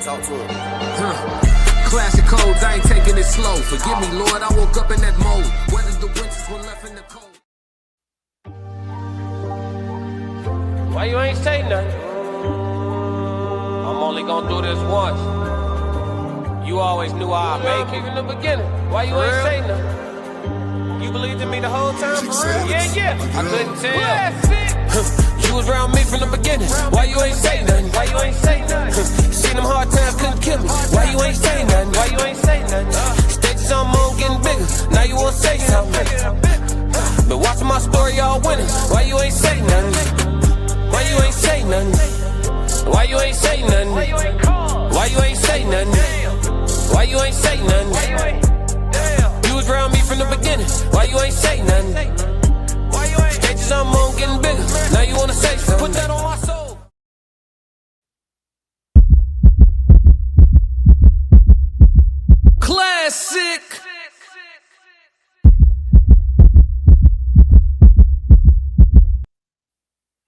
Talk to him. Classic codes, I ain't taking it slow. Forgive me, Lord, I woke up in that mode. Whether the winters were left in the cold. Why you ain't say nothing? I'm only gonna do this once. You always knew I'd make it from the beginning. Why you ain't say nothing? You believed in me the whole time? Yeah. I couldn't tell. You was around me from the beginning. Why you ain't say nothing? Why you ain't say nothing? Seen them hard times couldn't kill me. Why you ain't say nothing? Why you ain't say nothing? Stages I'm on getting bigger. Now you wanna say something. But watching my story, y'all winning. Why you ain't say nothing? Why you ain't say nothing? Why you ain't say nothing? Why you ain't call? Why you ain't say nothing? Why you ain't say nothing? You was around me from the beginning. Why you ain't say nothing? Stages I'm on getting bigger. Now you wanna say something. Put that on my soul. Classic.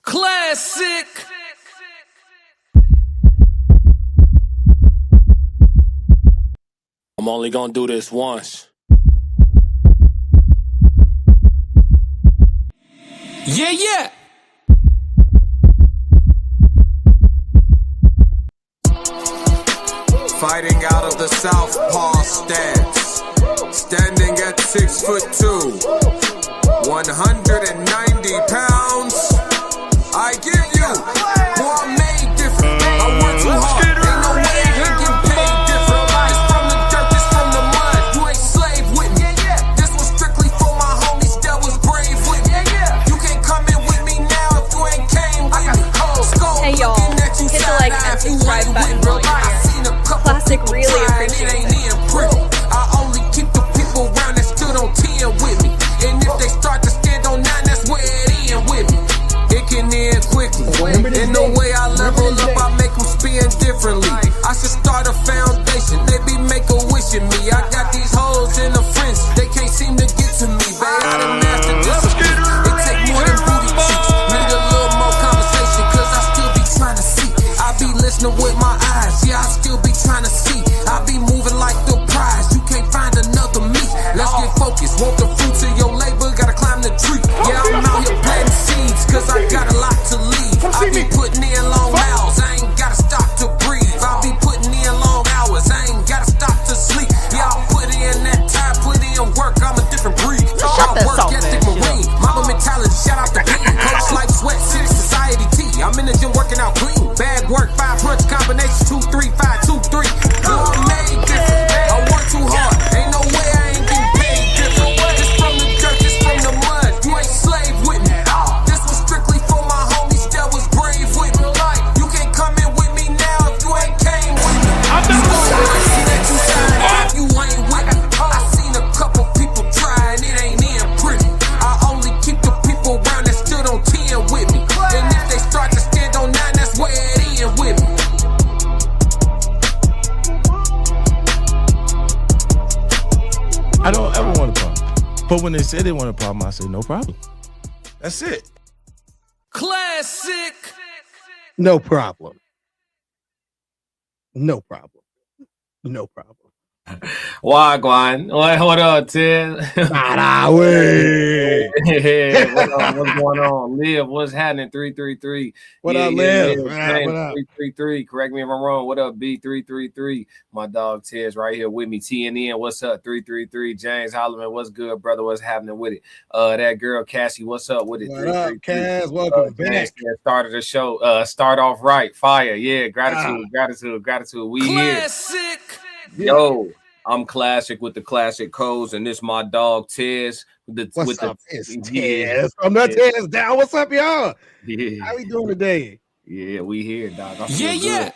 Classic. I'm only gonna do this once. Yeah. Fighting out of the southpaw stance, standing at 6'2", 190 pounds. I give you, boy, I'm made different. I work too hard, ain't no way I can get paid different. It's from the dirt, it's from the mud. You ain't slave with me. This was strictly for my homies that was brave with me. You can't come in with me now if you ain't came with me. Hey y'all, hit the like and subscribe button while you're here. Classic really appreciate it. I only keep the people around that stood on 10 with me. And if they start to stand on 9, that's where it end with me. It can end quickly. In the way I level up, I make them spin differently. I should start a foundation. They be make a wish in me. I got these hoes in the fence. They can't seem to get to me. Babe, I done mastered discipline. It take more than booty cheeks. Need a little more conversation, cause I still be trying to see. I be listening with my eyes. Yeah, I still be trying to see. I be moving like the prize. You can't find another me. Let's get focused. Want the fruits of your labor, gotta climb the tree. Yeah, I'm out here planting seeds, cause I got a lot to leave. I be putting in long hours, I ain't gotta stop to breathe. I be putting in long hours, I ain't gotta stop to sleep. Yeah, I'll put in that time, put in work, I'm a different breed. Work ethic marine, mama mentality, shout out to King. Coach like sweat, city society T. I'm in the gym working out clean. Bag work, 5 punch combinations, 2, 3, 5, 2, 3. I'm made different, I work too hard. Ain't no way I ain't getting paid different. It's from the dirt, it's from the mud. You ain't slave with me. This was strictly for my homies that was brave with me. You can't come in with me now if you ain't came with me. I see that you signed if you ain't with me. I seen a couple people try and it ain't in pretty. I only keep the people around that stood on 10 with me. And if they start to stand on 9, that's where it end with me. I don't ever want a problem. But when they say they want a problem, I say no problem. That's it. Classic. No problem. No problem. No problem. Wagwan. What up, Tez? Yeah, what's going on? Liv, what's happening? 333. What up, Liv? What up? 333. Correct me if I'm wrong. What up, B333? My dog Tez right here with me. TNN, what's up? 333. James Holloman, what's good, brother? What's happening with it? That girl Cassie, what's up with it? What up, Cass? Welcome back. Started the show. Start off right. Fire. Yeah, gratitude. We Classic. Here. Yo. I'm Classic with the classic codes, and this my dog Tez. What's up? It's Tez. I'm not Tez down. What's up, y'all? Yeah. How we doing today? Yeah, we here, dog. Yeah.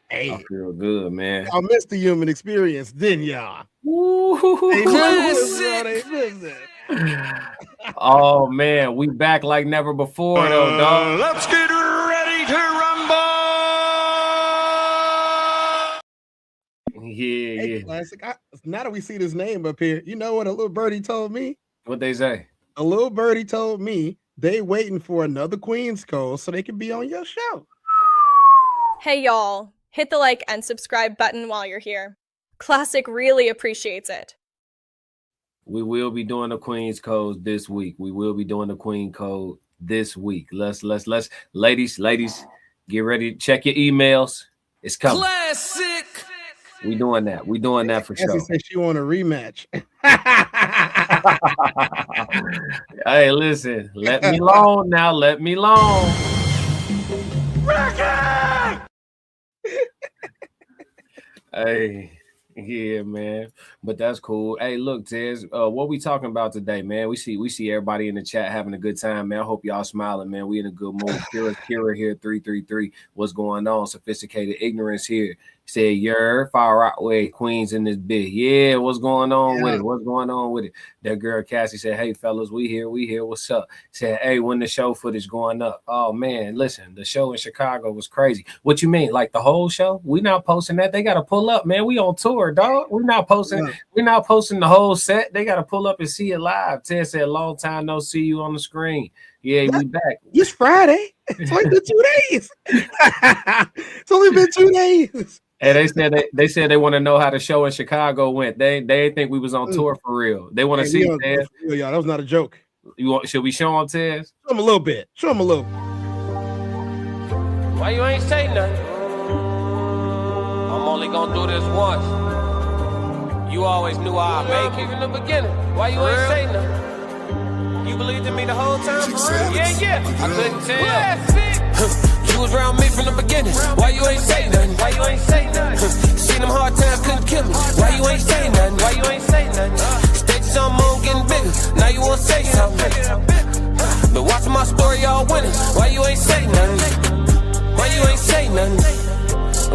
Hey, I feel good, man. y'all missed the human experience, didn't y'all? Classic. Oh man, we back like never before, though, dog. Let's get ready to rumble. Yeah. Hey, Classic. Now that we see this name up here, you know what a little birdie told me? What they say? A little birdie told me they waiting for another Queen's Code so they can be on your show. Hey y'all, Hit the like and subscribe button while you're here. Classic really appreciates it. We will be doing the Queen's Code this week. We will be doing the Queen Code this week. Let's ladies, get ready to check your emails. It's coming. Classic. We doing that. We doing that for sure. She said she want a rematch. Hey, listen, let me alone now. Let me alone. Hey, yeah, man. But that's cool. Hey, look, Tez, what we talking about today, man? We see everybody in the chat having a good time, man. I hope y'all smiling, man. We in a good mood. Kira here, 333. What's going on? Sophisticated ignorance here. Said, you're far out way, Queens in this bit. Yeah, what's going on with it? What's going on with it? That girl Cassie said, hey, fellas, we here. What's up? Said, hey, when the show footage going up? Oh, man, listen, the show in Chicago was crazy. What you mean? Like the whole show? We not posting that. They got to pull up, man. We on tour, dog. We're not posting the whole set. They got to pull up and see it live. Ted said, long time no see you on the screen. Yeah, we back. It's Friday. It's only been 2 days. It's only been 2 days. And they said they want to know how the show in Chicago went. They didn't think we was on tour for real. They want to see Tez. Y'all, that was not a joke. Should we show them, Tez? Show them a little bit. Show them a little. Why you ain't say nothing? I'm only gonna do this once. You always knew I'd make it from the beginning. Why you ain't say nothing? You believed in me the whole time? For real? Yeah. I couldn't tell. You was around me from the beginning. Why you ain't say nothing? Why you ain't say nothing? Seen them hard times, couldn't kill me. Why you ain't say nothing? Why you ain't say nothing? Stages on moon getting bigger. Now you wanna say something. But watching my story, y'all winning. Why you ain't say nothing? Why you ain't say nothing?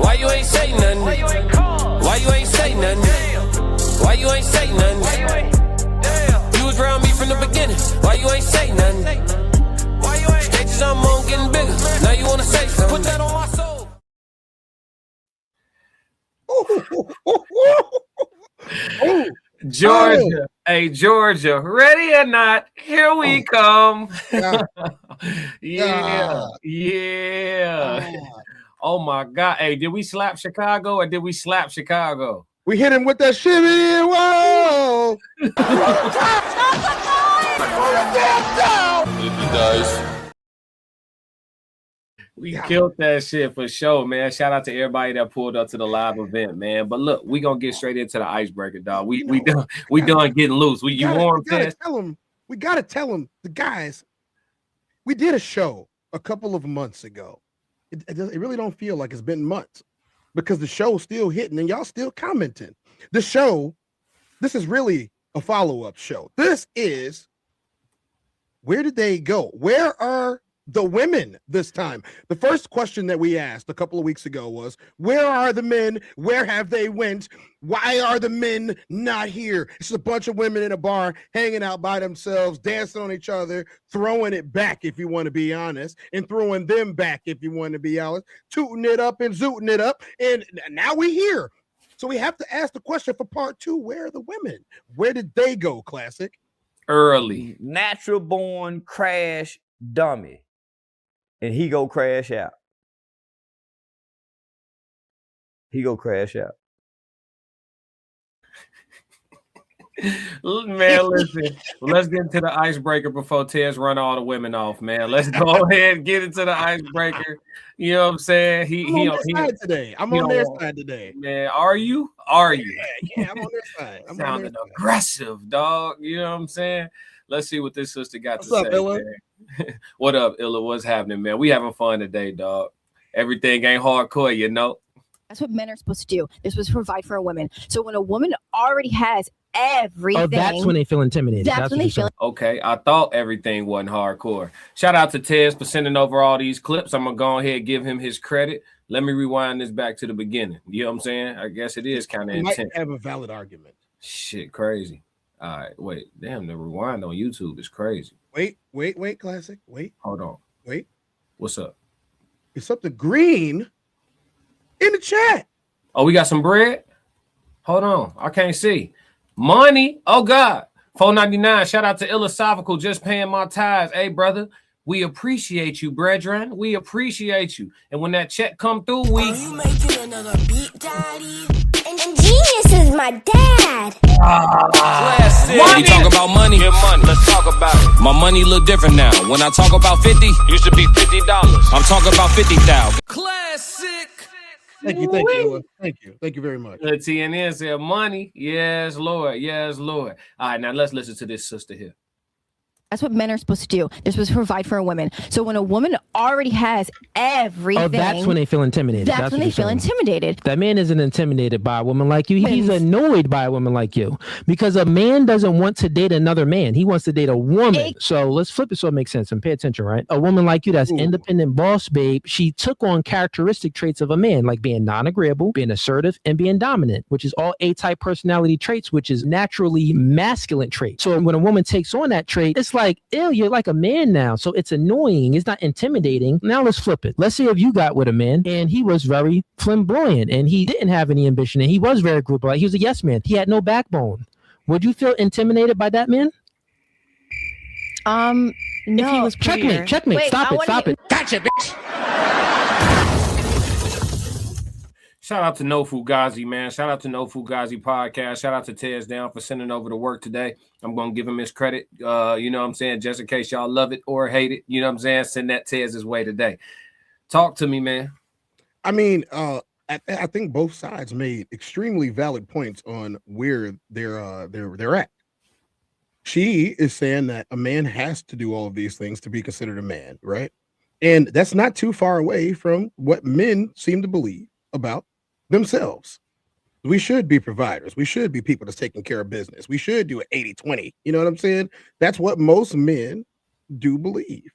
Why you ain't say nothing? Why you ain't call? Why you ain't say nothing? Why you ain't say nothing? You was around me from the beginning. Why you ain't say nothing? Stages I'm on getting bigger. Now you wanna say something? Put that on my soul. Georgia, hey Georgia, ready or not? Here we come. Yeah. Oh my God. Hey, did we slap Chicago or did we slap Chicago? We hit him with that shimmy. Whoa! We killed that shit for sure, man. Shout out to everybody that pulled up to the live event, man. But look, we gonna get straight into the icebreaker, dog. We done getting loose. We gotta tell them, the guys. We did a show a couple of months ago. It really don't feel like it's been months because the show's still hitting and y'all still commenting. The show, this is really a follow-up show. This is where did they go? Where are the women this time? The first question that we asked a couple of weeks ago was, where are the men? Where have they went? Why are the men not here? It's a bunch of women in a bar hanging out by themselves, dancing on each other, throwing it back if you want to be honest, and throwing them back if you want to be honest, tooting it up and zooting it up. And now we here. So we have to ask the question for part 2, where are the women? Where did they go, Classic? Early. Natural born crash dummy. And he go crash out. Man, listen, let's get into the icebreaker before Tez run all the women off, man. Let's go ahead and get into the icebreaker. You know what I'm saying? I'm on their side today. Man, are you? Yeah, I'm on their side. I'm sounding aggressive, dog. You know what I'm saying? Let's see what this sister got to say. What's up, Illa? What up, Illa? What's happening, man? We having fun today, dog. Everything ain't hardcore, you know? That's what men are supposed to do. They're supposed to provide for a woman. So when a woman already has everything, that's when they feel intimidated. That's when they feel. Okay, I thought everything wasn't hardcore. Shout out to Tez for sending over all these clips. I'm gonna go ahead and give him his credit. Let me rewind this back to the beginning. You know what I'm saying? I guess it is kind of intense. Might have a valid argument. Shit, crazy. All right, wait. Damn, the rewind on YouTube is crazy. Wait, Classic. Wait. Hold on. Wait. What's up? It's up to Green in the chat. Oh, we got some bread? Hold on. I can't see. Money. Oh, God. $4.99. Shout out to Philosophical just paying my tithes. Hey, brother. We appreciate you, brethren. We appreciate you. And when that check come through, we... Are you making another beat, daddy? And Genius is my dad. Classic. When you talk about money, Get money. Let's talk about it. my money look different now. When I talk about 50, Used to be $50. I'm talking about 50,000. Classic. Thank you, Ella. Thank you very much. TNN said money. Yes, Lord. Yes, Lord. All right, now let's listen to this sister here. That's what men are supposed to do. They're supposed to provide for a woman. So when a woman already has everything, Oh, that's when they feel intimidated. That's when they feel intimidated. That man isn't intimidated by a woman like you. He's annoyed by a woman like you because a man doesn't want to date another man. He wants to date a woman. So let's flip it so it makes sense and pay attention, right? A woman like you that's independent boss babe, she took on characteristic traits of a man, like being non-agreeable, being assertive, and being dominant, which is all A-type personality traits, which is naturally masculine traits. So when a woman takes on that trait, it's like, ew, you're like a man now. So it's annoying. It's not intimidating. Now let's flip it. Let's say if you got with a man and he was very flamboyant and he didn't have any ambition and he was very group like he was a yes man. He had no backbone. Would you feel intimidated by that man? No. If he was checkmate. Wait, Stop it. Gotcha, bitch. Shout out to No Fugazi, man. Shout out to No Fugazi podcast. Shout out to Tez Down for sending over the work today. I'm going to give him his credit. You know what I'm saying? Just in case y'all love it or hate it. You know what I'm saying? Send that Tez's way today. Talk to me, man. I mean, I think both sides made extremely valid points on where they're at. She is saying that a man has to do all of these things to be considered a man, right? And that's not too far away from what men seem to believe about themselves. We should be providers. We should be people that's taking care of business. We should do an 80-20. You know what I'm saying? That's what most men do believe.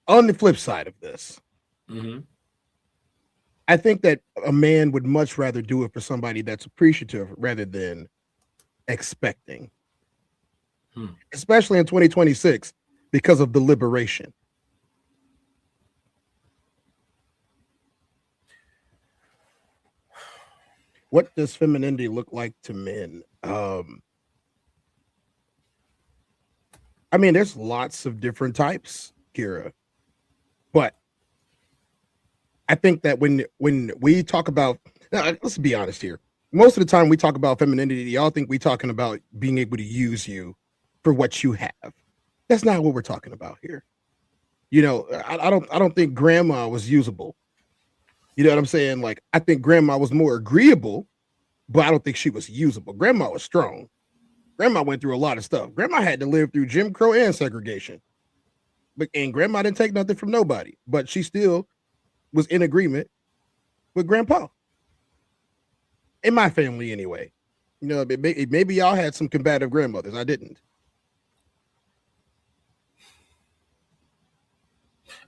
On the flip side of this, I think that a man would much rather do it for somebody that's appreciative rather than expecting, especially in 2026 because of the liberation. What does femininity look like to men? I mean, there's lots of different types, Kira. But I think that when we talk about, now, let's be honest here. Most of the time we talk about femininity, y'all think we're talking about being able to use you for what you have. That's not what we're talking about here. You know, I don't think grandma was usable. You know what I'm saying? Like, I think grandma was more agreeable, but I don't think she was usable. Grandma was strong. Grandma went through a lot of stuff. Grandma had to live through Jim Crow and segregation. And grandma didn't take nothing from nobody, but she still was in agreement with grandpa. In my family, anyway. You know, maybe y'all had some combative grandmothers. I didn't.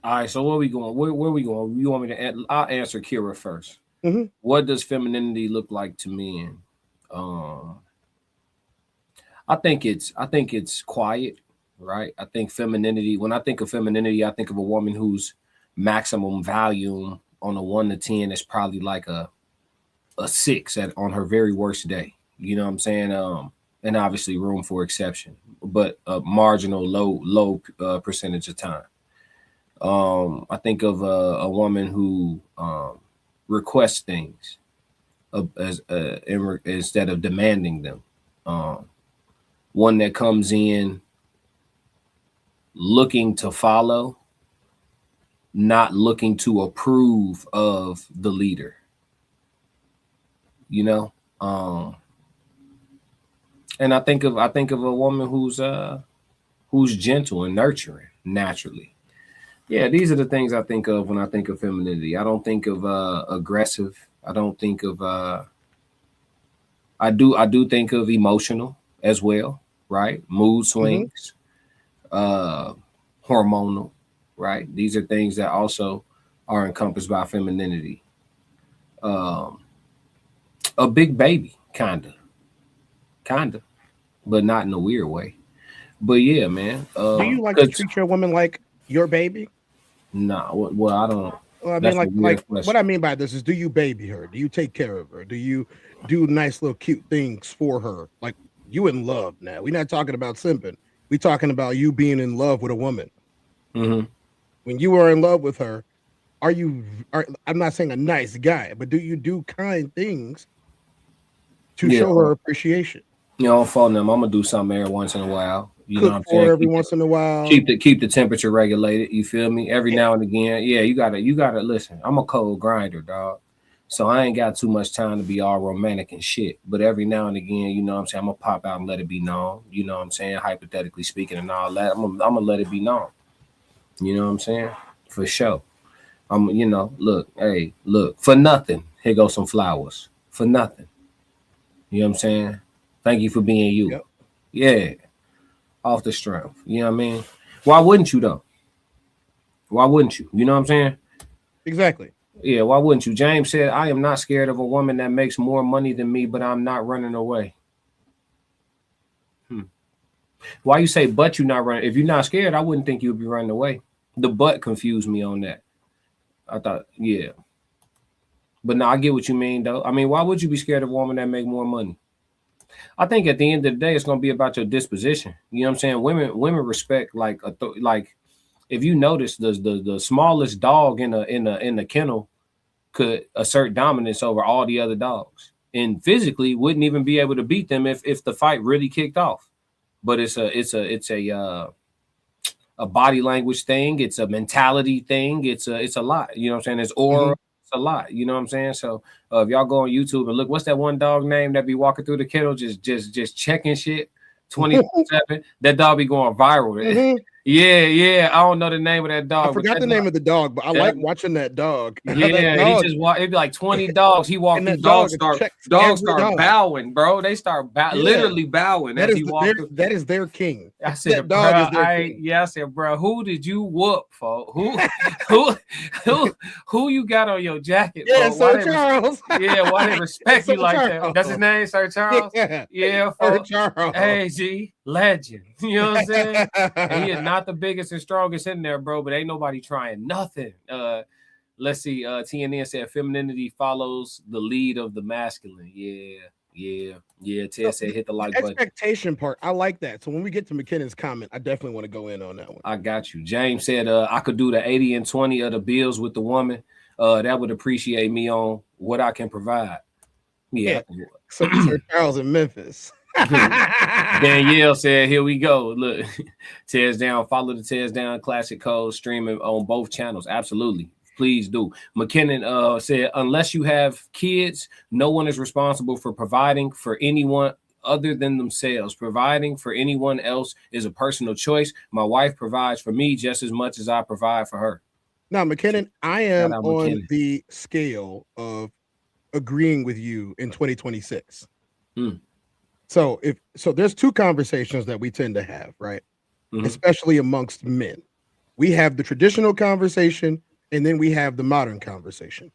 All right, so where we going? Where we going? You want me to? I'll answer Kira first. What does femininity look like to men? I think it's quiet, right? I think femininity. When I think of femininity, I think of a woman whose maximum volume on a 1 to 10 is probably like a 6 on her very worst day. You know what I'm saying? And obviously room for exception, but a marginal low percentage of time. I think of a woman who requests things instead of demanding them. One that comes in looking to follow, not looking to approve of the leader. You know, and I think of a woman who's gentle and nurturing naturally. Yeah, these are the things I think of when I think of femininity. I don't think of aggressive. I don't think of I do think of emotional as well, right? Mood swings, hormonal, right? These are things that also are encompassed by femininity. A big baby, kinda, but not in a weird way. But yeah, man. Do you like to treat your woman like your baby? Nah, well, I don't. Well, I mean, like what I mean by this is, do you baby her? Do you take care of her? Do you do nice little cute things for her? Like, you in love now. We're not talking about simping. We're talking about you being in love with a woman. Mm-hmm. When you are in love with her, I'm not saying a nice guy, but do you do kind things to show her appreciation? You know, for them, I'm gonna do something every once in a while. You Cook know what I'm for saying? her every once in a while. Keep the temperature regulated. You feel me? Every now and again. Yeah, you gotta listen. I'm a cold grinder, dog. So I ain't got too much time to be all romantic and shit. But every now and again, you know what I'm saying, I'm gonna pop out and let it be known. You know what I'm saying? Hypothetically speaking and all that. I'm gonna let it be known. You know what I'm saying? For sure. You know, look, for nothing. Here goes some flowers. For nothing. You know what I'm saying? Thank you for being you. Yep. Yeah. Off the strength. You know what I mean? Why wouldn't you though? Why wouldn't you? You know what I'm saying? Exactly. Yeah, why wouldn't you? James said, I am not scared of a woman that makes more money than me, but I'm not running away. Why you say, but you're not running? If you're not scared, I wouldn't think you'd be running away. The but confused me on that. I thought, yeah. But no, I get what you mean, though. I mean, why would you be scared of a woman that make more money? I think at the end of the day, it's going to be about your disposition. You know what I'm saying? Women respect like if you notice the smallest dog in the kennel could assert dominance over all the other dogs, and physically wouldn't even be able to beat them if the fight really kicked off. But it's a body language thing. It's a mentality thing. It's a lot. You know what I'm saying? It's aura. It's a lot. You know what I'm saying? So if y'all go on YouTube and look, what's that one dog name that be walking through the kennel just checking shit 24/7? That dog be going viral. Yeah. I don't know the name of that dog. I forgot the name of the dog, but I like watching that dog. Yeah, that dog, he just walk. It'd be like 20 dogs. He walked through. Dogs start bowing, bro. They start literally bowing as he walked. That is their king. I said, bro, I said, bro, who did you whoop for? Who you got on your jacket? Yeah, Sir Charles. Why they respect you like that? That's his name, Sir Charles. Yeah, Sir Charles. Hey, G, legend. You know what I'm saying? And he is not the biggest and strongest in there, bro. But ain't nobody trying nothing. Let's see. TNN said femininity follows the lead of the masculine. Yeah. Tez said hit the like button. Expectation part. I like that. So when we get to McKinnon's comment, I definitely want to go in on that one. I got you. James said I could do the 80 and 20 of the bills with the woman. That would appreciate me on what I can provide. Yeah. Sir Charles in Memphis. Danielle said, here we go. Look, Tez Down. Follow the Tez Down Classic Code streaming on both channels. Absolutely. Please do. McKinnon said, unless you have kids, no one is responsible for providing for anyone other than themselves. Providing for anyone else is a personal choice. My wife provides for me just as much as I provide for her. Now, McKinnon, I am on the scale of agreeing with you in 2026. So there's two conversations that we tend to have, right? Especially amongst men. We have the traditional conversation, and then we have the modern conversation.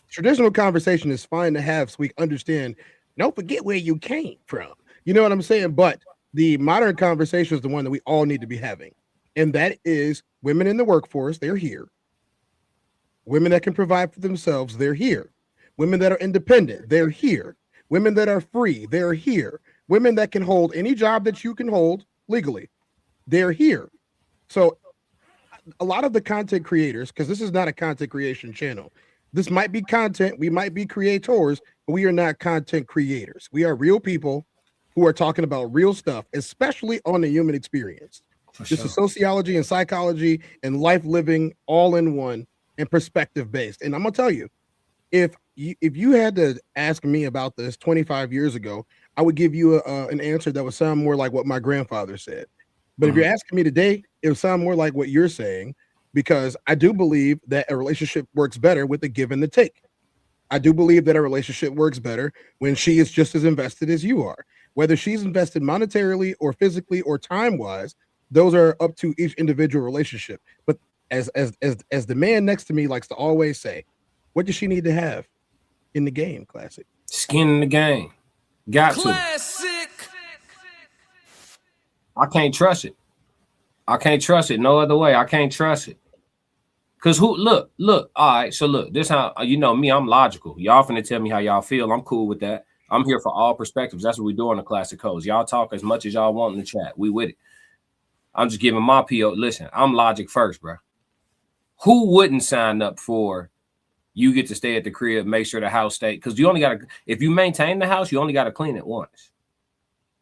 Traditional conversation is fine to have so we understand, don't forget where you came from. You know what I'm saying? But the modern conversation is the one that we all need to be having. And that is women in the workforce, they're here. Women that can provide for themselves, they're here. Women that are independent, they're here. Women that are free, they're here. Women that can hold any job that you can hold legally, they're here. So a lot of the content creators, because this is not a content creation channel, this might be content, we might be creators, but we are not content creators. We are real people who are talking about real stuff, especially on the human experience. This is sociology and psychology and life living all in one and perspective based. And I'm gonna tell you, if you had to ask me about this 25 years ago, I would give you an answer that would sound more like what my grandfather said. But if you're asking me today, it would sound more like what you're saying, because I do believe that a relationship works better with the give and the take. I do believe that a relationship works better when she is just as invested as you are. Whether she's invested monetarily or physically or time-wise, those are up to each individual relationship. But as the man next to me likes to always say, what does she need to have in the game, Classic? Skin in the game. Got Classic. to. I can't trust it. I can't trust it no other way. I can't trust it. Cause look, all right. So look, this how you know me, I'm logical. Y'all finna tell me how y'all feel. I'm cool with that. I'm here for all perspectives. That's what we do on the Classic Codes. Y'all talk as much as y'all want in the chat. We with it. I'm just giving my PO. Listen, I'm logic first, bro. Who wouldn't sign up for you get to stay at the crib, make sure the house stay? Because you only got to, if you maintain the house, you only got to clean it once.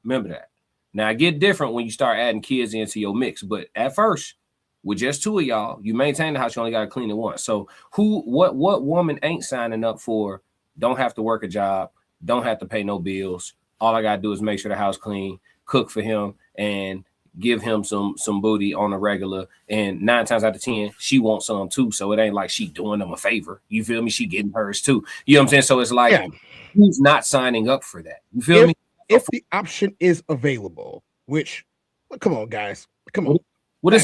Remember that. Now, it get different when you start adding kids into your mix. But at first, with just two of y'all, you maintain the house, you only got to clean it once. So what woman ain't signing up for don't have to work a job, don't have to pay no bills. All I got to do is make sure the house clean, cook for him, and give him some booty on a regular, and 9 times out of 10, she wants some too. So it ain't like she doing them a favor. You feel me? She getting hers too. You know what I'm saying? So it's like, who's not signing up for that? You feel me? If the option is available, which, come on, guys, come on. Well,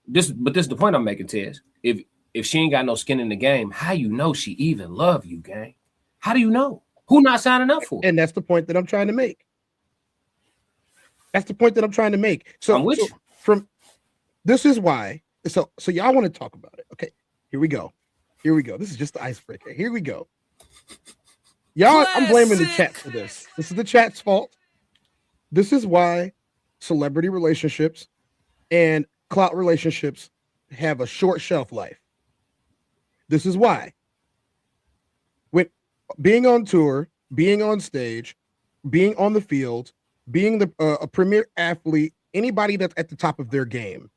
this is the point I'm making, Tez. If she ain't got no skin in the game, how you know she even love you, gang? How do you know? Who not signing up for it? And that's the point that I'm trying to make. That's the point that I'm trying to make. So this is why. So y'all want to talk about it. Okay, here we go. This is just the icebreaker. Here we go. Y'all, I'm blaming the chat for this. This is the chat's fault. This is why celebrity relationships and clout relationships have a short shelf life. This is why. When being on tour, being on stage, being on the field, being a premier athlete, anybody that's at the top of their game,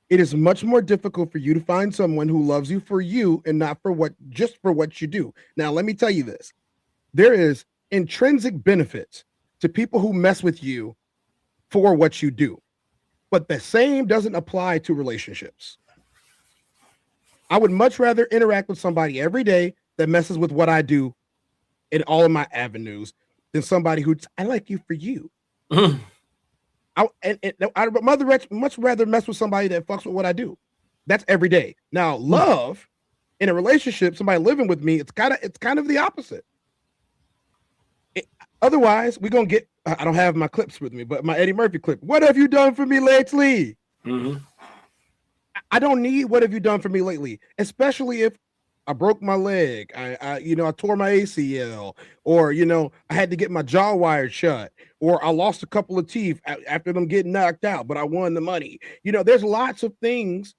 it is much more difficult for you to find someone who loves you for you and not for what you do. Now, let me tell you this. There is intrinsic benefits to people who mess with you for what you do, but the same doesn't apply to relationships. I would much rather interact with somebody every day that messes with what I do in all of my avenues than somebody who I like you for you. I'd much rather mess with somebody that fucks with what I do. That's every day. Now, love in a relationship, somebody living with me, it's kind of the opposite. Otherwise, we're gonna get. I don't have my clips with me, but my Eddie Murphy clip. What have you done for me lately? Mm-hmm. I don't need what have you done for me lately, especially if I broke my leg, I tore my ACL, or I had to get my jaw wired shut, or I lost a couple of teeth after them getting knocked out, but I won the money. There's lots of things.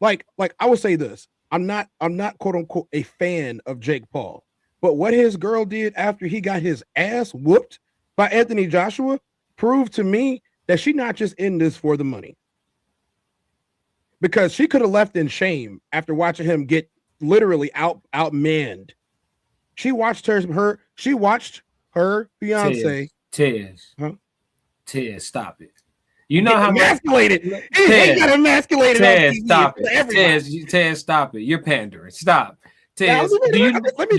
Like I would say this: I'm not quote unquote a fan of Jake Paul, but what his girl did after he got his ass whooped by Anthony Joshua proved to me that she's not just in this for the money. Because she could have left in shame after watching him get literally outmanned. She watched her fiance. Tez, stop it. You know how emasculated. He got emasculated. Tez, stop it. Tez, stop it. You're pandering. Stop. Tez, let me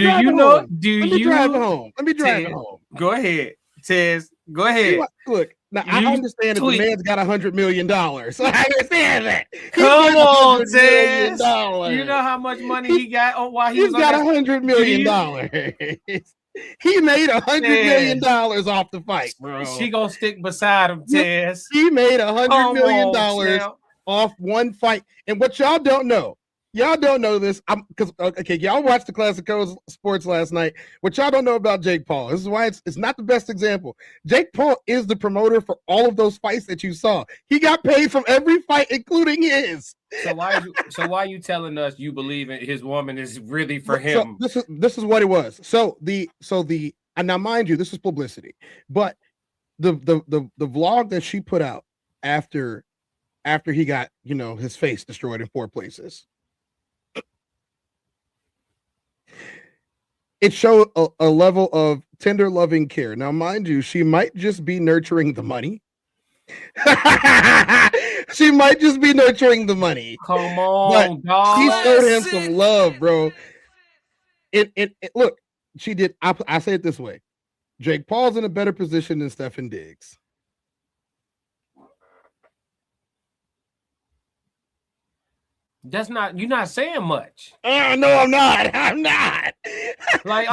drive home. Go ahead. Tez, go ahead. Look, now I understand that the man's got $100 million. So I understand that. Come on, Tez. You know how much money he got while he was on got $100 million. He made $100 million off the fight, bro. She gonna stick beside him, Tez. He made $100 million off one fight. And what y'all don't know this. Y'all watched the Classic Sports last night. What y'all don't know about Jake Paul, this is why it's not the best example. Jake Paul is the promoter for all of those fights that you saw. He got paid from every fight, including his. So why are you telling us you believe in his woman is really for him? So this is what it was. And now mind you, this is publicity, but the vlog that she put out after he got his face destroyed in 4 places. It showed a level of tender, loving care. Now, mind you, she might just be nurturing the money. She might just be nurturing the money. Come on, dog. She showed him some love, bro. Look, she did. I say it this way: Jake Paul's in a better position than Stephen Diggs. That's not. You're not saying much. No, I'm not. Like,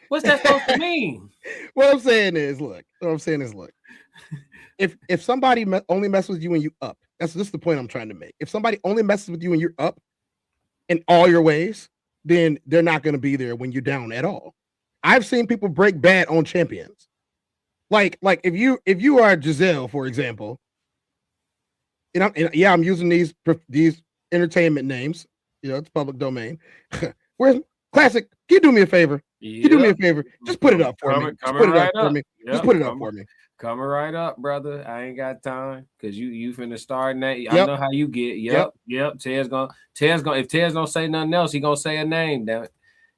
what's that supposed to mean? What I'm saying is, look. If somebody only messes with you when you up, this is the point I'm trying to make. If somebody only messes with you when you're up in all your ways, then they're not going to be there when you're down at all. I've seen people break bad on champions. Like if you are Giselle, for example, I'm using these entertainment names. It's public domain. Where's Classic? Can you do me a favor? Can you do me a favor? Just put it up for me. Just put it up for me. Just put it up for me. Coming right up, brother. I ain't got time because you finna start name. I know how you get. Yep. Tez gonna. If Tez don't say nothing else, he gonna say a name. Damn it.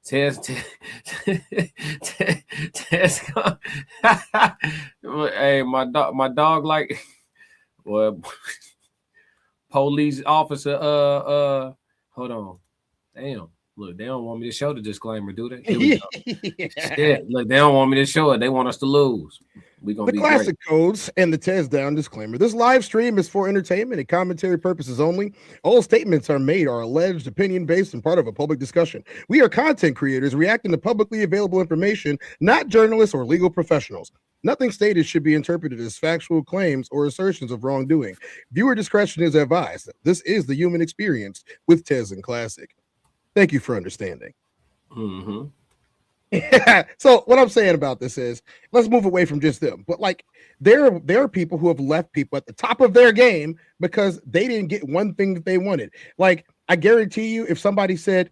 Tez gonna. Hey, my dog like. Well, police officer. Hold on. Damn. Look, they don't want me to show the disclaimer, do they? Here we go. Shit, look, they don't want me to show it. They want us to lose. We gonna the be classic great. codes and the Tez down disclaimer. This live stream is for entertainment and commentary purposes only. All statements are alleged, opinion based, and part of a public discussion. We are content creators reacting to publicly available information, not journalists or legal professionals. Nothing stated should be interpreted as factual claims or assertions of wrongdoing. Viewer discretion is advised. This is the human experience with Tez and Classic. Thank you for understanding. Mm-hmm. So what I'm saying about this is, let's move away from just them. But like, there are people who have left people at the top of their game because they didn't get one thing that they wanted. Like, I guarantee you, if somebody said,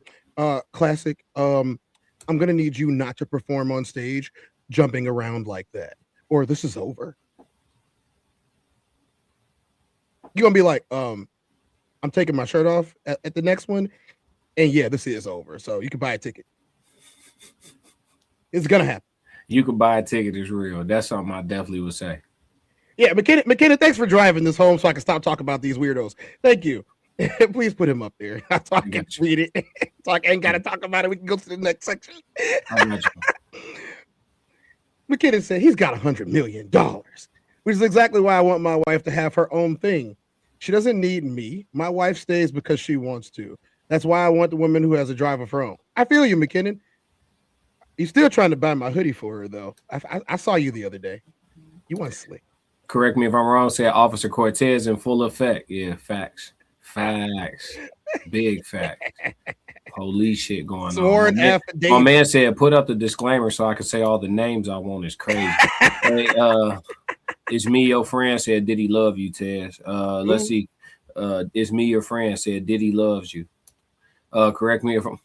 Classic, I'm gonna need you not to perform on stage jumping around like that, or this is over. You're gonna be like, I'm taking my shirt off at the next one. And yeah, this is over. So you can buy a ticket. It's gonna happen. You can buy a ticket. It's real. That's something I definitely would say. Yeah, McKenna, thanks for driving this home so I can stop talking about these weirdos. Thank you. Please put him up there so I can read it. So I ain't gotta talk about it. We can go to the next section. McKenna said he's got $100 million, which is exactly why I want my wife to have her own thing. She doesn't need me. My wife stays because she wants to. That's why I want the woman who has a drive of her own. I feel you, McKinnon. You're still trying to buy my hoodie for her, though. I saw you the other day. You want slick. Correct me if I'm wrong. Said Officer Cortez in full effect. Yeah, facts. Big fact. Police shit going Sworn on. My man said, put up the disclaimer so I can say all the names I want. Is crazy. Hey, it's me, your friend. Said, did he love you, Tez? Let's see. It's me, your friend. Said, did he loves you? Correct me if I'm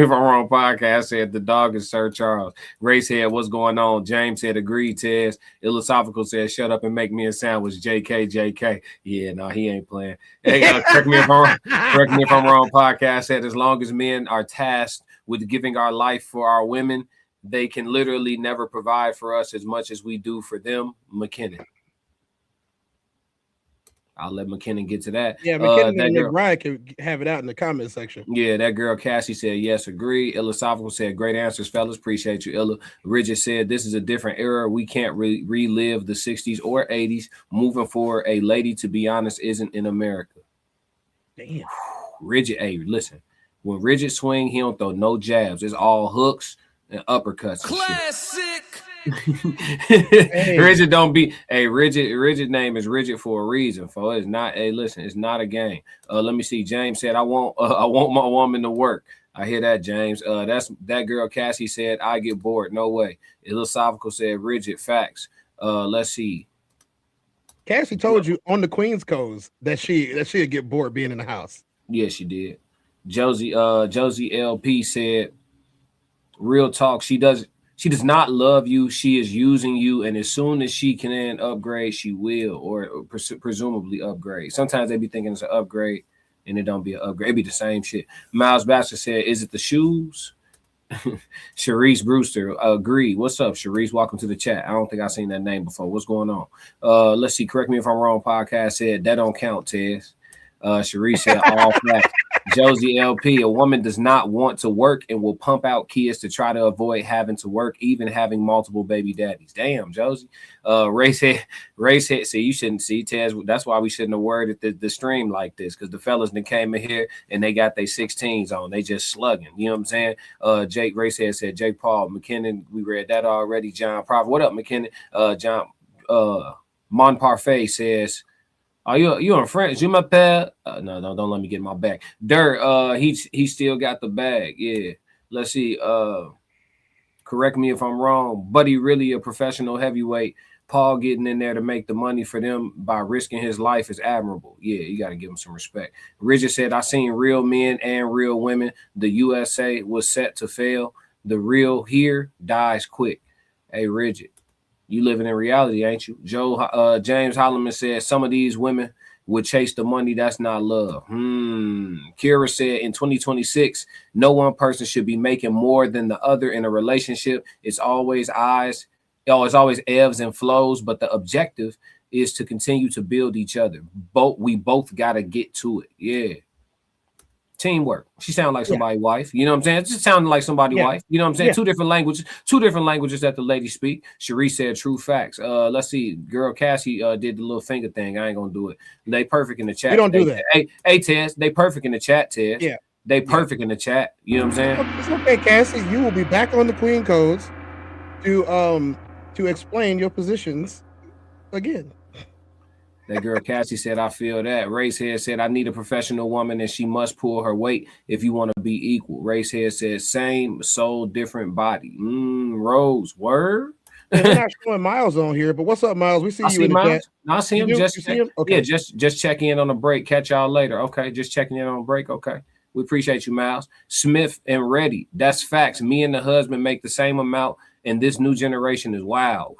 wrong. Podcast said the dog is Sir Charles. Ray said, what's going on? James said, agreed, Tez. Philosophical said, shut up and make me a sandwich. JK. Yeah, no, he ain't playing. Hey, correct me if I'm wrong. Podcast said, as long as men are tasked with giving our life for our women, they can literally never provide for us as much as we do for them. McKinnon. I'll let McKinnon get to that. Yeah, McKinnon and McBride can have it out in the comment section. Yeah, that girl Cassie said, yes, agree. Philosophical said, great answers, fellas. Appreciate you, Illa. Rigid said, this is a different era. We can't relive the 60s or 80s. Moving forward, a lady, to be honest, isn't in America. Damn. Rigid, hey, listen. When Rigid swing, he don't throw no jabs. It's all hooks and uppercuts. Classic. Hey. Rigid don't be rigid name is Rigid for a reason. For it's not it's not a game. Let me see. James said I want my woman to work. I hear that, James. That's that girl Cassie said I get bored. No way. Philosophical said Rigid facts. Let's see. Cassie told you on the Queen's codes that she'd get bored being in the house. Yeah, she did. Josie LP said real talk. She does not love you. She is using you. And as soon as she can upgrade, she will, or presumably upgrade. Sometimes they be thinking it's an upgrade and it don't be an upgrade. It be the same shit. Miles Baxter said, is it the shoes? Sharice Brewster, agree. What's up, Sharice? Welcome to the chat. I don't think I've seen that name before. What's going on? Let's see. Correct me if I'm wrong. Podcast said, that don't count, Tez. Sharice said, all facts. Josie LP, a woman does not want to work and will pump out kids to try to avoid having to work, even having multiple baby daddies. Damn, Josie. Ray said, see, you shouldn't see, Tez. That's why we shouldn't have worded the stream like this, because the fellas that came in here and they got their 16s on. They just slugging. You know what I'm saying? Jake Ray said Jake Paul McKinnon. We read that already. John Prophet. What up, McKinnon? John Mon Parfait says, are you on French? You my pal? No, don't let me get my back. Dirt, he still got the bag. Yeah. Let's see. Correct me if I'm wrong. Buddy really a professional heavyweight. Paul getting in there to make the money for them by risking his life is admirable. Yeah, you got to give him some respect. Richard said, I seen real men and real women. The USA was set to fail. The real here dies quick. Hey, Richard, you living in reality, ain't you? James Holloman said, some of these women would chase the money. That's not love. Kira said, in 2026, no one person should be making more than the other in a relationship. It's always ebbs and flows, but the objective is to continue to build each other. We both got to get to it. Yeah. Teamwork. She sounded like somebody's wife. You know what I'm saying? It just sounded like somebody's wife. You know what I'm saying? Two different languages that the lady speak. Cherie said true facts. Let's see. Girl Cassie did the little finger thing. I ain't gonna do it. They perfect in the chat. We don't do that. Hey, Tez, they perfect in the chat, Tez. Yeah. They perfect in the chat. You know what I'm saying? It's okay, Cassie. You will be back on the Queen Codes to explain your positions again. That girl Cassie said, I feel that. Racehead said, I need a professional woman and she must pull her weight if you want to be equal. Racehead said, same soul, different body. Rose, word? We're not showing Miles on here, but what's up, Miles? We see you in the chat. I see him. Okay. Yeah, just checking in on the break. Catch y'all later. Okay, just checking in on the break. Okay. We appreciate you, Miles. Smith and Reddy. That's facts. Me and the husband make the same amount, and this new generation is wild.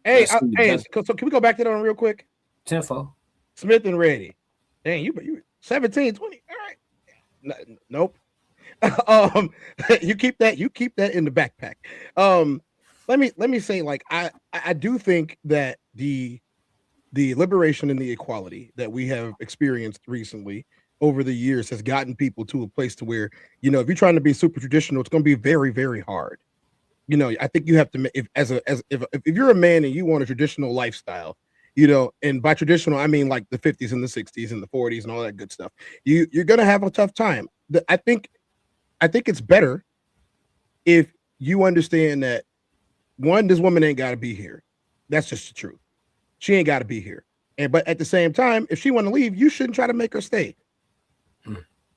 Hey, so can we go back to that one real quick? Tenfo. Smith and Reddy. Dang, you 17, 20. All right. Nope. You keep that in the backpack. Let me say, like, I do think that the liberation and the equality that we have experienced recently over the years has gotten people to a place to where, you know, if you're trying to be super traditional, it's going to be very, very hard. You know, I think you have to, if you're a man and you want a traditional lifestyle, you know, and by traditional, I mean like the 50s and the 60s and the 40s and all that good stuff, you're going to have a tough time. I think it's better if you understand that, one, this woman ain't got to be here. That's just the truth. She ain't got to be here. But at the same time, if she want to leave, you shouldn't try to make her stay.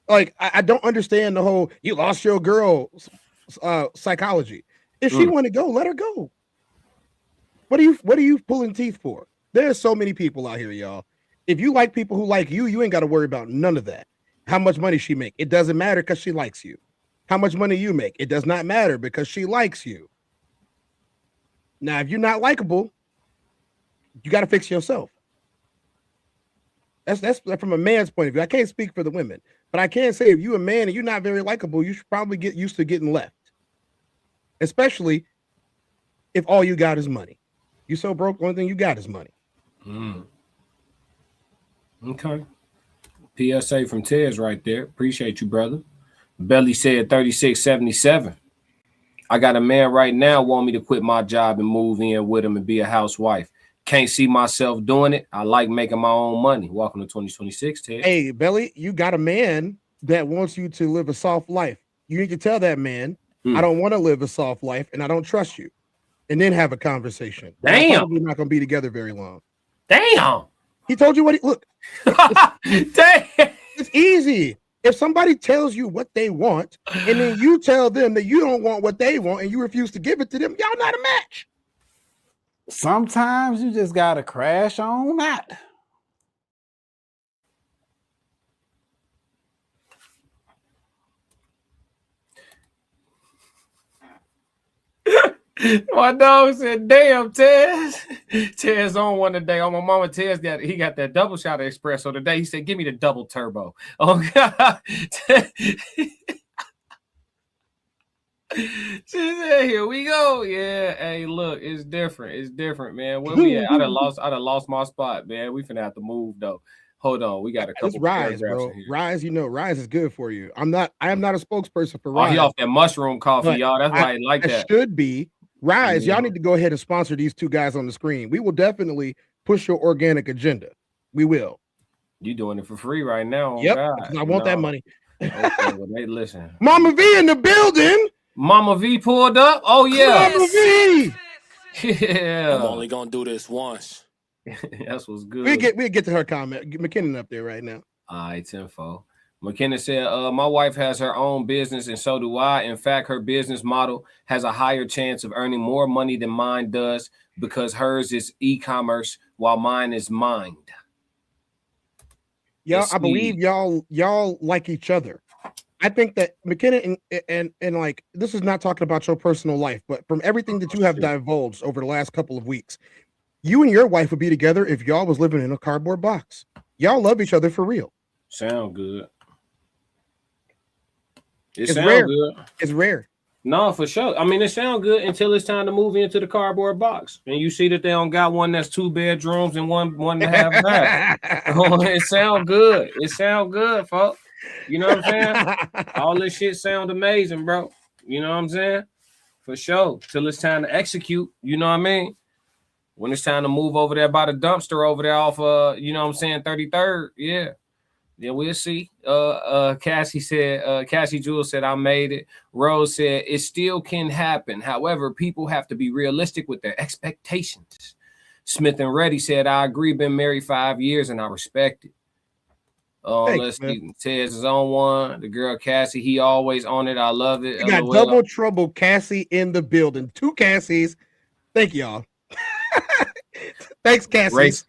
Like, I don't understand the whole, you lost your girl psychology. If she want to go, let her go. What are you pulling teeth for? There's so many people out here, y'all. If you like people who like you, you ain't got to worry about none of that. How much money she make, it doesn't matter because she likes you. How much money you make, it does not matter because she likes you. Now, if you're not likable, you got to fix yourself. That's from a man's point of view. I can't speak for the women, but I can say if you're a man and you're not very likable, you should probably get used to getting left. Especially if all you got is money. You so broke, the only thing you got is money. Okay. PSA from Tez right there. Appreciate you, brother. Belly said 3677. I got a man right now want me to quit my job and move in with him and be a housewife. Can't see myself doing it. I like making my own money. Welcome to 2026, Ted. Hey, Belly, you got a man that wants you to live a soft life. You need to tell that man, I don't want to live a soft life and I don't trust you. And then have a conversation. Damn. We're not going to be together very long. Damn. He told you what look. Damn. It's easy. If somebody tells you what they want and then you tell them that you don't want what they want and you refuse to give it to them, y'all not a match. Sometimes you just got to crash on that. My dog said, damn, Tez. Tez on one today. On my mama, Tez he got that double shot of espresso today. He said, give me the double turbo. Oh, God. She said, here we go. Yeah. Hey, look, it's different. It's different, man. Where we at? I'd have lost my spot, man. We finna have to move, though. Hold on. We got a couple. It's Rise, bro. Rise, you know, Rise is good for you. I am not a spokesperson for Rise. He off that mushroom coffee, y'all. That's why I like that. Should be. Rise, y'all need to go ahead and sponsor these two guys on the screen. We will definitely push your organic agenda. We will. You doing it for free right now. Yep. I want that money. Okay, well, hey, listen. Mama V in the building. Mama V pulled up. Oh, yeah. Mama V. Yeah. I'm only going to do this once. That's what's good. We'll get to her comment. Get McKinnon up there right now. All right, tenfold. McKenna said, my wife has her own business and so do I. In fact, her business model has a higher chance of earning more money than mine does because hers is e-commerce while mine is mined. Yeah, I believe y'all like each other. I think that McKenna and like, this is not talking about your personal life, but from everything that you have divulged over the last couple of weeks, you and your wife would be together if y'all was living in a cardboard box. Y'all love each other for real. Sound good. It's rare. Good. It's rare. No, for sure. I mean, it sounds good until it's time to move into the cardboard box, and you see that they don't got one that's 2 bedrooms and one to have that. It sound good. It sound good, folks. You know what I'm saying? All this shit sound amazing, bro. You know what I'm saying? For sure. Till it's time to execute. You know what I mean? When it's time to move over there by the dumpster over there off you know what I'm saying, 33rd. Yeah. Yeah, we'll see. Cassie said, Cassie Jewel said, I made it. Rose said, it still can happen. However, people have to be realistic with their expectations. Smith and Reddy said, I agree, been married 5 years and I respect it. Let's see. Tez is on one. The girl Cassie, he always on it. I love it. We got double trouble Cassie in the building. 2 Cassies. Thank y'all. Thanks, Cassie.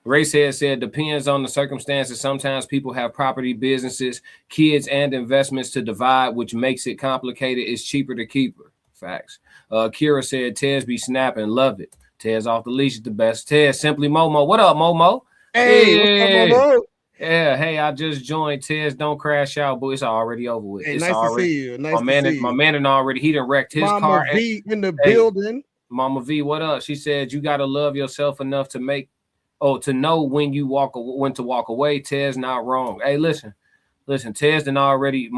Racehead said, depends on the circumstances. Sometimes people have property, businesses, kids, and investments to divide, which makes it complicated. It's cheaper to keep her. Facts. Kira said, Tez be snapping. Love it. Tez off the leash is the best. Tez, Simply Momo. What up, Momo? Hey, what's up, Momo? Yeah, hey, I just joined. Tez, don't crash out, but it's already over with. Hey, it's nice already, to see you. Nice my man, to see you. My man already, he done wrecked his Mama car. V in the building. Mama V, what up? She said, you got to love yourself enough to know when to walk away. Tez not wrong. Hey, listen, Tez done already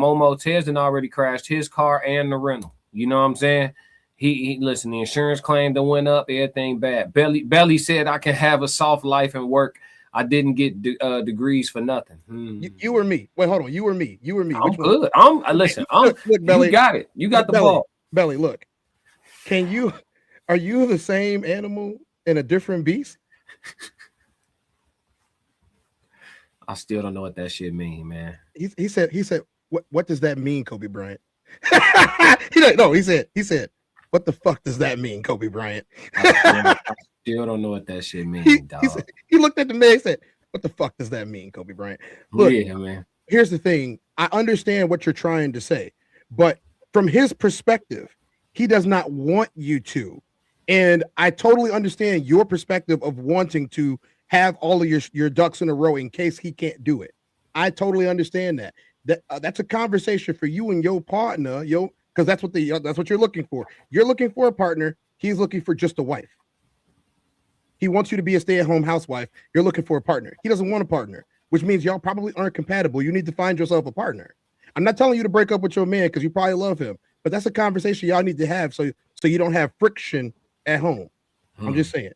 crashed his car and the rental. You know what I'm saying? He listen, the insurance claim that went up, everything bad. Belly said, I can have a soft life and work. I didn't get degrees for nothing. You or me? Wait, hold on. You or me? I'm good. Listen. Look, Belly, you got it. You got the ball. Belly, look. Are you the same animal in a different beast? I still don't know what that shit mean, man. He said, what does that mean, Kobe Bryant? He said, what the fuck does that mean, Kobe Bryant? I still don't know what that shit means, dog. He looked at the man and said, what the fuck does that mean, Kobe Bryant? Look, yeah, man. Here's the thing. I understand what you're trying to say, but from his perspective, he does not want you to. And I totally understand your perspective of wanting to have all of your ducks in a row in case he can't do it. I totally understand that. That's a conversation for you and your partner, because that's what you're looking for. You're looking for a partner. He's looking for just a wife. He wants you to be a stay-at-home housewife. You're looking for a partner. He doesn't want a partner, which means y'all probably aren't compatible. You need to find yourself a partner. I'm not telling you to break up with your man because you probably love him, but that's a conversation y'all need to have so you don't have friction at home. I'm just saying.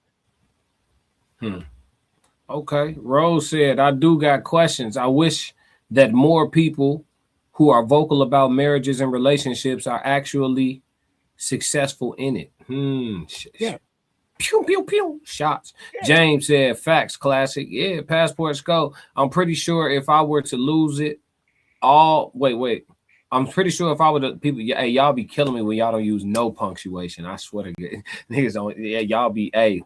Okay. Rose said, I do got questions. I wish that more people who are vocal about marriages and relationships are actually successful in it. Yeah. Pew, pew, pew. Shots. Yeah. James said, facts, classic. Yeah, passports go. I'm pretty sure if I were to lose it all, wait. I'm pretty sure if I were to people, hey, y'all be killing me when y'all don't use no punctuation. I swear to God. Niggas don't, yeah, y'all be, hey,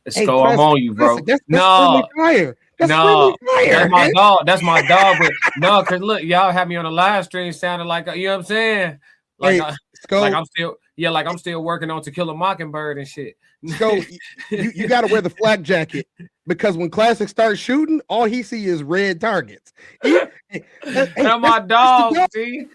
Sco, I'm on you, bro. That's really fire. That's my dog. That's my dog. But no, because look, y'all have me on the live stream sounding like, you know what I'm saying? Like, I'm still working on To Kill a Mockingbird and shit. So you got to wear the flak jacket because when Classic starts shooting, all he see is red targets. That's my dog, G.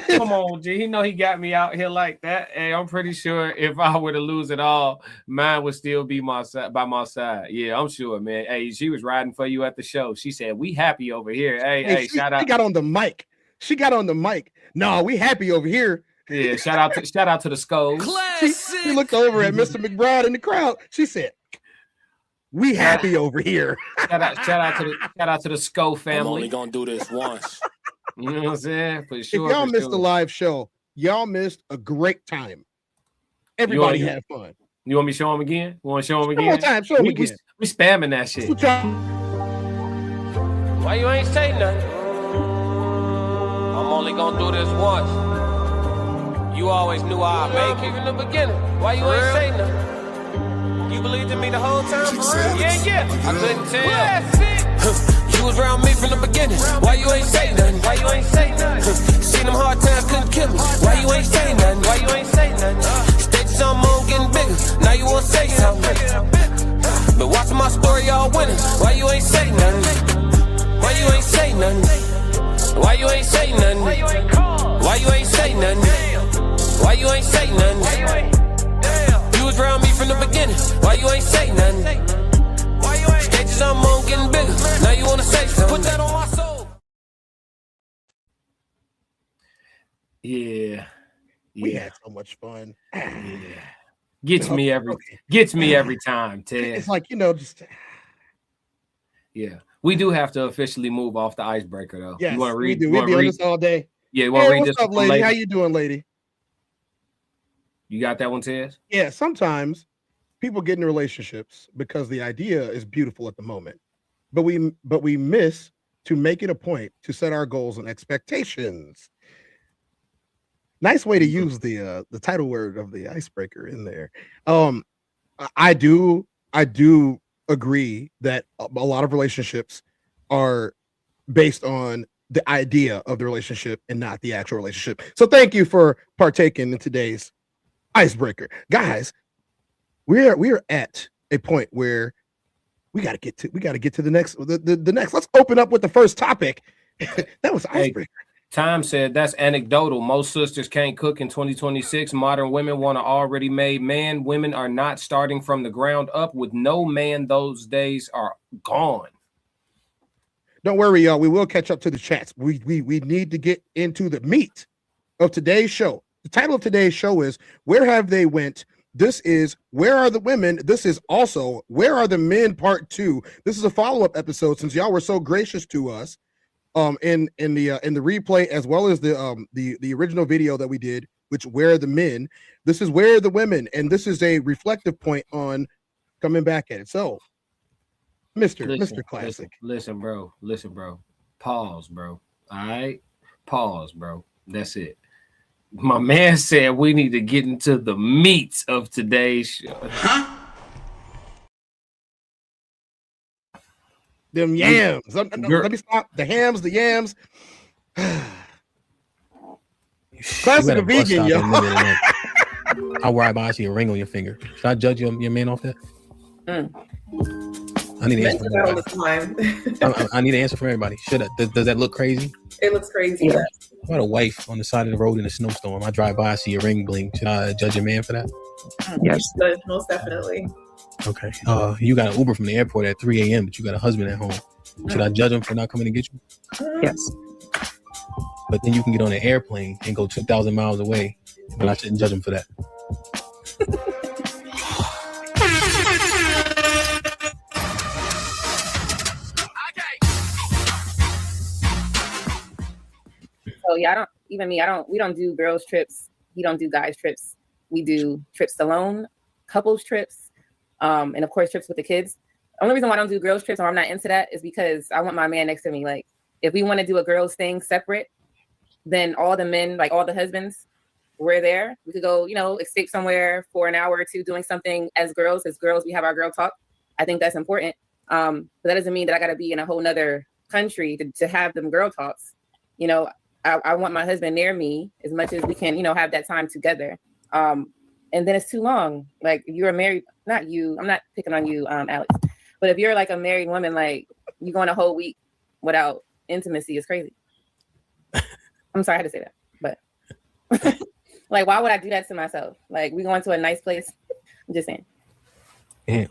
Come on, G. He know he got me out here like that. Hey, I'm pretty sure if I were to lose it all, mine would still be by my side. Yeah, I'm sure, man. Hey, she was riding for you at the show. She said, "We happy over here." Hey, shout out. She got on the mic. No, we happy over here. Yeah, shout out to the Skulls. She looked over at Mr. McBride in the crowd. She said, "We happy over here." Shout out to the Skull family. I'm only gonna do this once. You know what I'm saying? For sure. If y'all missed the live show, y'all missed a great time. Everybody had fun. You want me to show them again? You want to show them again? One more time, show them again. We spamming that shit. Why you ain't say nothing? I'm only gonna do this once. You always knew I'd make it from the beginning. Why you ain't say nothing? You believed in me the whole time? Yeah. I couldn't tell. You was around me from the beginning. Why you ain't say nothing? Why you ain't say nothing? Seen them hard times, couldn't kill me. Why you ain't say nothing? Why you ain't say nothing? Stages on moon getting bigger. Now you wanna say something. But watching my story, y'all winning. Why you ain't say nothing? Why you ain't say nothing? Why you ain't say nothing? Why you ain't call? Why you ain't say nothing? Why you ain't say nothing? You was around me from the beginning. Why you ain't say nothing? Stages I'm on getting bigger. Now you wanna say something? Put that on my soul. Yeah. We had so much fun. Yeah. Gets me every time, Ted. It's like, just yeah. We do have to officially move off the icebreaker, though. Yes, you want to read? We do. We'll be on this all day. Yeah, you want to read this? What's up, lady? How you doing, lady? You got that one, Tez? Yeah, sometimes people get in relationships because the idea is beautiful at the moment, but we miss to make it a point to set our goals and expectations. Nice way to use the title word of the icebreaker in there. I do agree that a lot of relationships are based on the idea of the relationship and not the actual relationship. So thank you for partaking in today's icebreaker, guys. We're at a point where we got to get to the next. Let's open up with the first topic. That was icebreaker. Time said that's anecdotal. Most sisters can't cook in 2026. Modern women want an already made man. Women are not starting from the ground up with no man. Those days are gone. Don't worry, y'all. We will catch up to the chats. We need to get into the meat of today's show. The title of today's show is Where Have They Went? This is Where Are the Women? This is also Where Are the Men Part 2. This is a follow-up episode since y'all were so gracious to us in the replay, as well as the original video that we did, which Where Are the Men? This is Where Are the Women? And this is a reflective point on coming back at it. So Mr. Classic. Listen, bro. Pause, bro. All right. Pause, bro. That's it. My man said we need to get into the meat of today's show. Huh? Them yams. Let me stop. The hams, the yams. Classic a vegan, yo. I'll worry about I see a ring on your finger. Should I judge your man off that? I need an answer from everybody. I need an answer from everybody. Does that look crazy? It looks crazy. Yeah. I had a wife on the side of the road in a snowstorm. I drive by, I see a ring blink. Should I judge a man for that? Yes, most definitely. Okay. You got an Uber from the airport at 3 a.m., but you got a husband at home. Should I judge him for not coming to get you? Yes. But then you can get on an airplane and go 2,000 miles away, but I shouldn't judge him for that. So yeah, we don't do girls trips. We don't do guys trips. We do trips alone, couples trips, and of course trips with the kids. The only reason why I don't do girls trips or I'm not into that is because I want my man next to me. Like if we want to do a girls thing separate, then all the men, like all the husbands, we're there. We could go, escape somewhere for an hour or two doing something as girls. As girls, we have our girl talk. I think that's important. But that doesn't mean that I got to be in a whole nother country to have them girl talks. I want my husband near me as much as we can, have that time together. And then it's too long. Like if you're a married, not you, I'm not picking on you, Alex, but if you're like a married woman, like you going a whole week without intimacy is crazy. I'm sorry I had to say that, but like, why would I do that to myself? Like we going to a nice place. I'm just saying. Damn.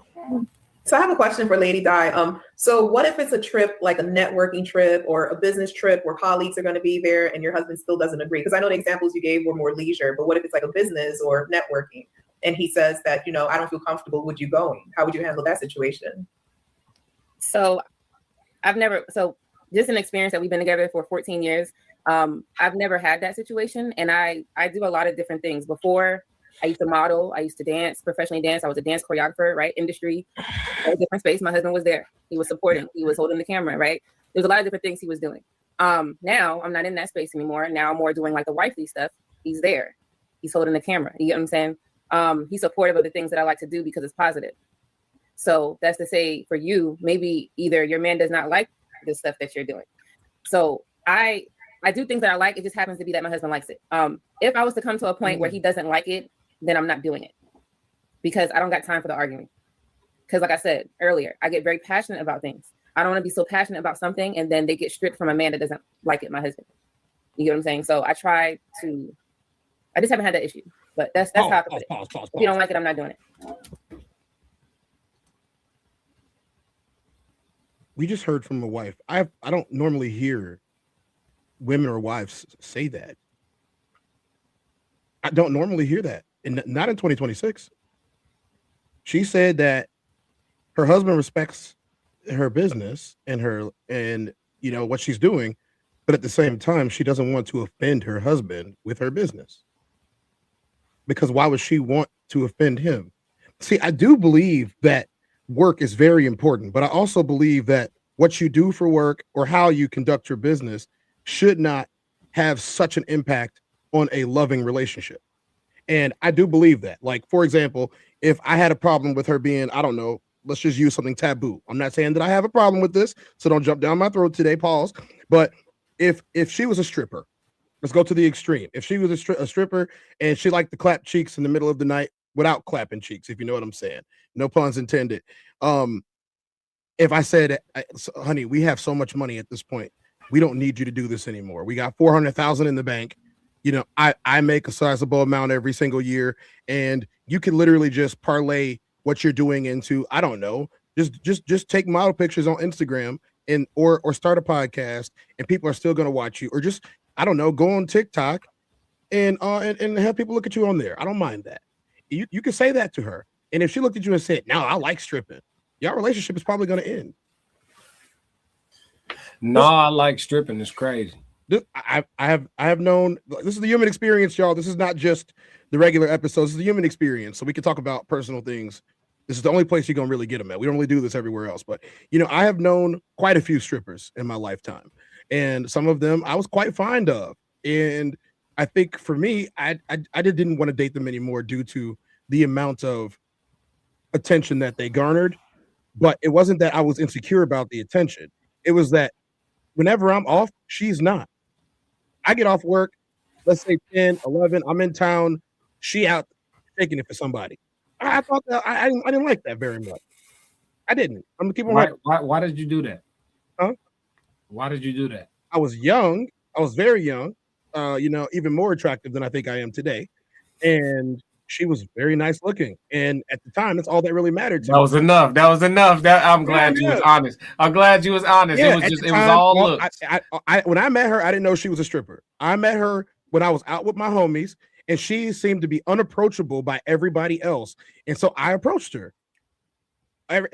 So I have a question for Lady Di. So what if it's a trip, like a networking trip or a business trip where colleagues are going to be there and your husband still doesn't agree? Because I know the examples you gave were more leisure, but what if it's like a business or networking and he says that, I don't feel comfortable with you going? How would you handle that situation? So just an experience that we've been together for 14 years. I've never had that situation. And I do a lot of different things. Before, I used to model. I used to dance, professionally dance. I was a dance choreographer, right? Industry, a different space. My husband was there. He was supporting. He was holding the camera, right? There's a lot of different things he was doing. Now I'm not in that space anymore. Now I'm more doing like the wifely stuff. He's there. He's holding the camera. You get what I'm saying? He's supportive of the things that I like to do because it's positive. So that's to say for you, maybe either your man does not like the stuff that you're doing. So I do things that I like. It just happens to be that my husband likes it. If I was to come to a point where he doesn't like it, then I'm not doing it because I don't got time for the arguing. Because like I said earlier, I get very passionate about things. I don't want to be so passionate about something and then they get stripped from a man that doesn't like it, my husband. You get what I'm saying? So I just haven't had that issue. But that's how I put it. If you don't like it, I'm not doing it. We just heard from a wife. I don't normally hear women or wives say that. I don't normally hear that, and not in 2026. She said that her husband respects her business and you know what she's doing, but at the same time, she doesn't want to offend her husband with her business. Because why would she want to offend him? See, I do believe that work is very important, but I also believe that what you do for work or how you conduct your business should not have such an impact on a loving relationship. And I do believe that. Like, for example, if I had a problem with her being, I don't know, let's just use something taboo. I'm not saying that I have a problem with this, so don't jump down my throat today, pause. But if she was a stripper, let's go to the extreme. If she was a stripper and she liked to clap cheeks in the middle of the night without clapping cheeks, if you know what I'm saying, no puns intended. If I said, honey, we have so much money at this point, we don't need you to do this anymore. We got 400,000 in the bank. You know, I make a sizable amount every single year, and you can literally just parlay what you're doing into, I don't know, just take model pictures on Instagram and or start a podcast, and people are still going to watch you, or just, I don't know, go on TikTok and have people look at you on there. I don't mind that. You can say that to her, and if she looked at you and said, "No, I like stripping," your relationship is probably going to end. No, I like stripping. It's crazy. I have known, this is the human experience, y'all. This is not just the regular episodes. This is the human experience. So we can talk about personal things. This is the only place you're going to really get them at. We don't really do this everywhere else. But, you know, I have known quite a few strippers in my lifetime. And some of them I was quite fond of. And I think for me, I didn't want to date them anymore due to the amount of attention that they garnered. But it wasn't that I was insecure about the attention. It was that whenever I'm off, she's not. I get off work, let's say 10, 11, I'm in town, she out taking it for somebody. I thought that I didn't like that very much. I didn't. I'm gonna keep on. Why did you do that? Huh? Why did you do that? I was young. I was very young. You know, even more attractive than I think I am today. And she was very nice looking. And at the time, that's all that really mattered to me. That was enough. I'm glad you was honest. I'm glad you was honest. Yeah, it was all looks. When I met her, I didn't know she was a stripper. I met her when I was out with my homies, and she seemed to be unapproachable by everybody else. And so I approached her.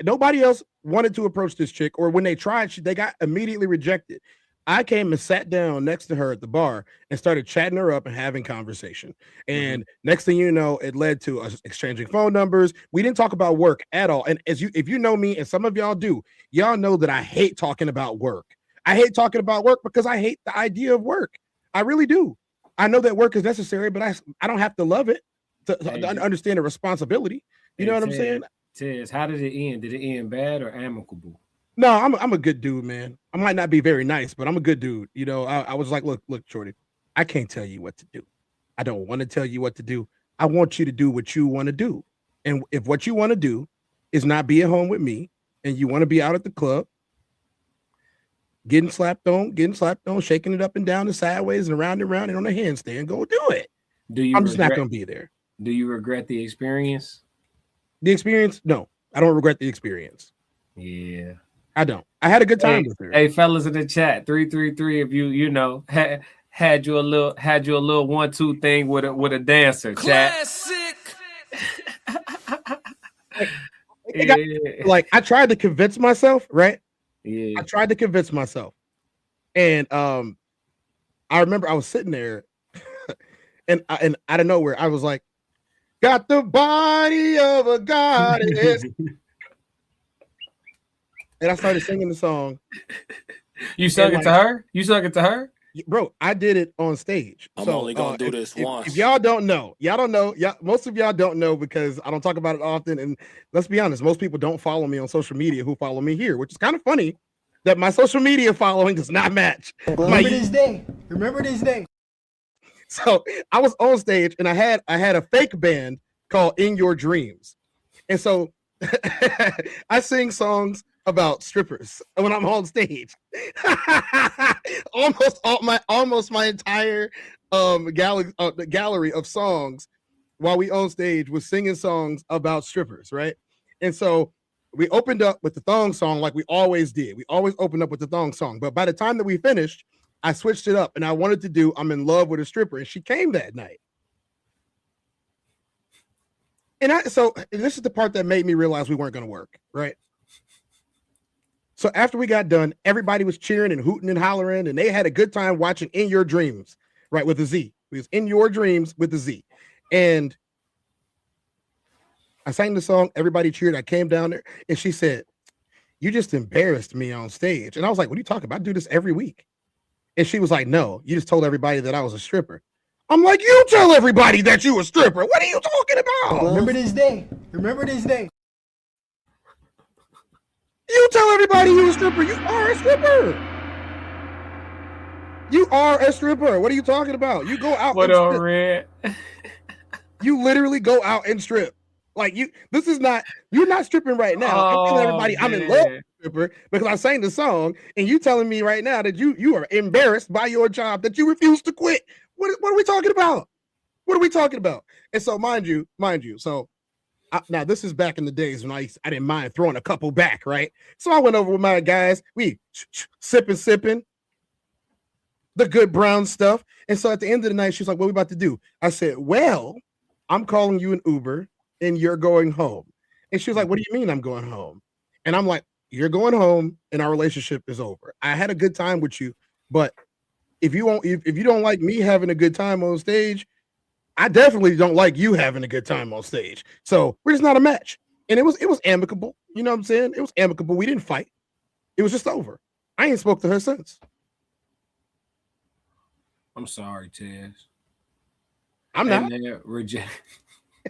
Nobody else wanted to approach this chick, or when they tried, they got immediately rejected. I came and sat down next to her at the bar and started chatting her up and having conversation. And next thing you know, it led to us exchanging phone numbers. We didn't talk about work at all. And if you know me, and some of y'all do, y'all know that I hate talking about work. I hate talking about work because I hate the idea of work. I really do. I know that work is necessary, but I don't have to love it to understand the responsibility. You know what I'm saying? Tez, how did it end? Did it end bad or amicable? No, I'm a good dude, man. I might not be very nice, but I'm a good dude. You know, I was like, look, Shorty, I can't tell you what to do. I don't want to tell you what to do. I want you to do what you want to do. And if what you want to do is not be at home with me and you want to be out at the club, getting slapped on, shaking it up and down and sideways and around and on a handstand, go do it. I'm just not going to be there. Do you regret the experience? The experience? No, I don't regret the experience. Yeah. I don't. I had a good time with her. Hey, fellas in the chat, 333. If you know had you a little 1-2 thing with a dancer. Classic. Chat. Like I tried to convince myself, right? Yeah. I tried to convince myself, and I remember I was sitting there, and out of nowhere I was like, "Got the body of a goddess." And I started singing the song, You sung it to her? You sung it to her? Bro, I did it on stage. I'm only gonna do this once. If y'all don't know, most of y'all don't know because I don't talk about it often. And let's be honest, most people don't follow me on social media who follow me here, which is kind of funny that my social media following does not match. Remember this day. Remember this day. So I was on stage and I had a fake band called In Your Dreams. And so I sing songs about strippers when I'm on stage. almost my entire gallery of songs while we on stage was singing songs about strippers, right? And so we opened up with the thong song like we always did. We always opened up with the thong song. But by the time that we finished, I switched it up and I wanted to do I'm in love with a stripper, and she came that night. And this is the part that made me realize we weren't going to work, right? So after we got done, everybody was cheering and hooting and hollering, and they had a good time watching In Your Dreams, right, with a Z. It was In Your Dreams with a Z. And I sang the song, everybody cheered. I came down there, and she said, "You just embarrassed me on stage." And I was like, "What are you talking about? I do this every week." And she was like, "No, you just told everybody that I was a stripper." I'm like, "You tell everybody that you a stripper. What are you talking about?" Remember this day. Remember this day. You tell everybody you a stripper. You are a stripper. You are a stripper. What are you talking about? You go out and strip. Red? You literally go out and strip. Like you're not stripping right now. I'm telling everybody I'm in love with a stripper because I sang the song, and you telling me right now that you are embarrassed by your job, that you refuse to quit. What are we talking about? What are we talking about? And so mind you, so now this is back in the days when I didn't mind throwing a couple back, right? So I went over with my guys, we sipping the good brown stuff. And so at the end of the night, she's like, "What are we about to do?" I said, "Well, I'm calling you an Uber and you're going home." And she was like, "What do you mean I'm going home?" And I'm like, "You're going home and our relationship is over. I had a good time with you, but if you don't like me having a good time on stage, I definitely don't like you having a good time on stage. So we're just not a match." And it was amicable. You know what I'm saying? It was amicable. We didn't fight. It was just over. I ain't spoke to her since. I'm sorry, Tez. I'm not.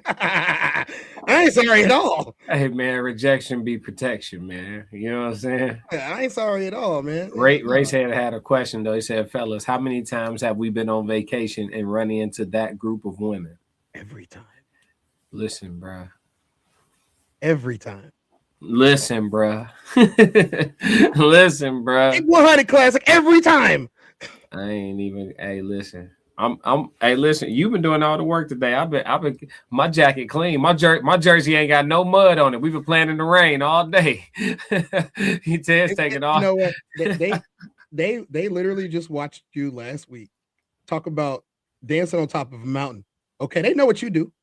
I ain't sorry at all. Hey man, rejection be protection, man. You know what I'm saying? I ain't sorry at all, man. Race had a question though. He said, "Fellas, how many times have we been on vacation and running into that group of women?" Every time. Listen, bruh. Every time. Listen, bruh. Listen, bruh. 100 Classic every time. I ain't even. Hey, listen. Hey, listen. You've been doing all the work today. I've been. My jacket clean. My jersey ain't got no mud on it. We've been playing in the rain all day. Ted's taking off. You know what? They literally just watched you last week talk about dancing on top of a mountain. Okay, they know what you do.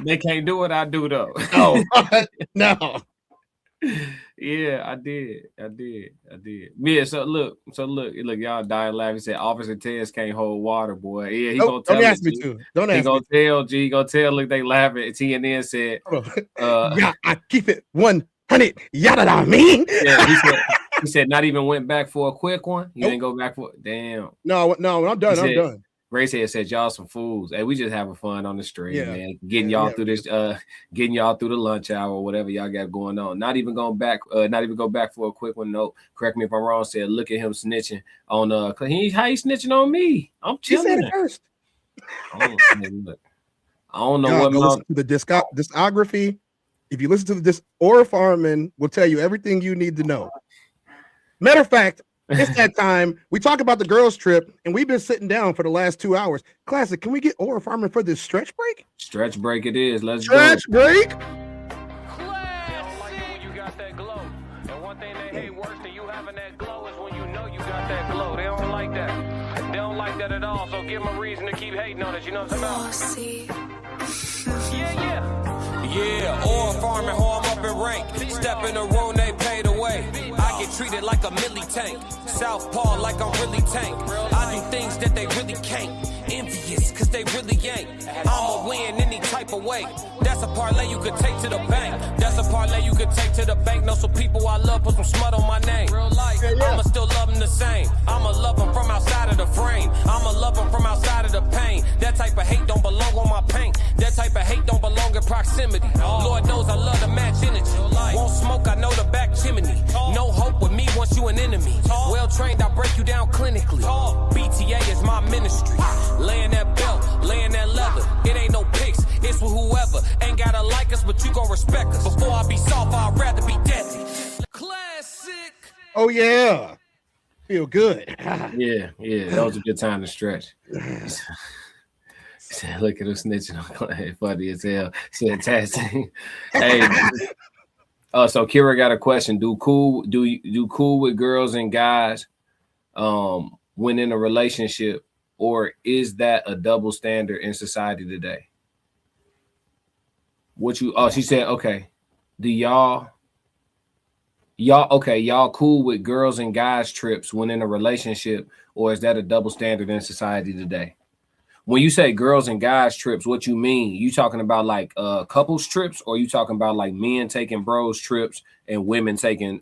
They can't do what I do though. Oh no. Yeah, I did. Yeah, so look, y'all dying laughing. He said Officer Tez can't hold water, boy. Yeah, he gonna tell. Don't ask me to. Don't ask me. He gonna tell. Look, they laughing. TNN said, "Yeah, I keep it 100." Yada da mean. Yeah, he said not even went back for a quick one. He didn't go back for. Damn. No, I'm done. I'm done. Grace said y'all some fools. Hey, we just having fun on the stream, man. Getting y'all through this, getting y'all through the lunch hour or whatever y'all got going on. Not even go back for a quick one. No, correct me if I'm wrong. Said look at him snitching on how he snitching on me. I'm chilling. He said it first. I don't know what listen to the discography. If you listen to this, Aura Farman will tell you everything you need to know. Matter of fact, it's that time. We talk about the girls' trip, and we've been sitting down for the last 2 hours. Classic, can we get Aura Farman for this stretch break? Stretch break it is. Let's stretch break. You got that glow. And one thing they hate worse than you having that glow is when you know you got that glow. They don't like that. They don't like that at all. So give them a reason to keep hating on it. You know what I'm talking about? Yeah. Yeah, or farming home up in rank. Step in the room, they pay the way. I get treated like a milli tank. Southpaw like I'm really tank. I do things that they really can't. Envious, cause they really ain't. I'ma win any type of way. That's a parlay you could take to the bank. That's a parlay you could take to the bank. Know some people I love, put some smut on my name. Real life, I'ma still love them the same. I'ma love them from outside of the frame. I'ma love them from outside of the pain. That type of hate don't belong on my paint. That type of hate don't belong in proximity. Lord knows I love to match energy. Won't smoke, I know the back chimney. No hope with me once you an enemy. Well trained, I break you down clinically. BTA is my ministry. Laying that belt, laying that leather. It ain't no pics, it's with whoever. Ain't gotta like us, but you gon' respect us. Before I be soft, I'd rather be deadly. Classic. Oh yeah, feel good. Yeah, that was a good time to stretch. Look at him snitching on Clay. Funny as hell. Fantastic. Hey, so Kira got a question. Do cool with girls and guys when in a relationship, or is that a double standard in society today? She said, okay. Do y'all cool with girls and guys trips when in a relationship, or is that a double standard in society today? When you say girls and guys trips, what you mean? You talking about like couples trips, or you talking about like men taking bros trips and women taking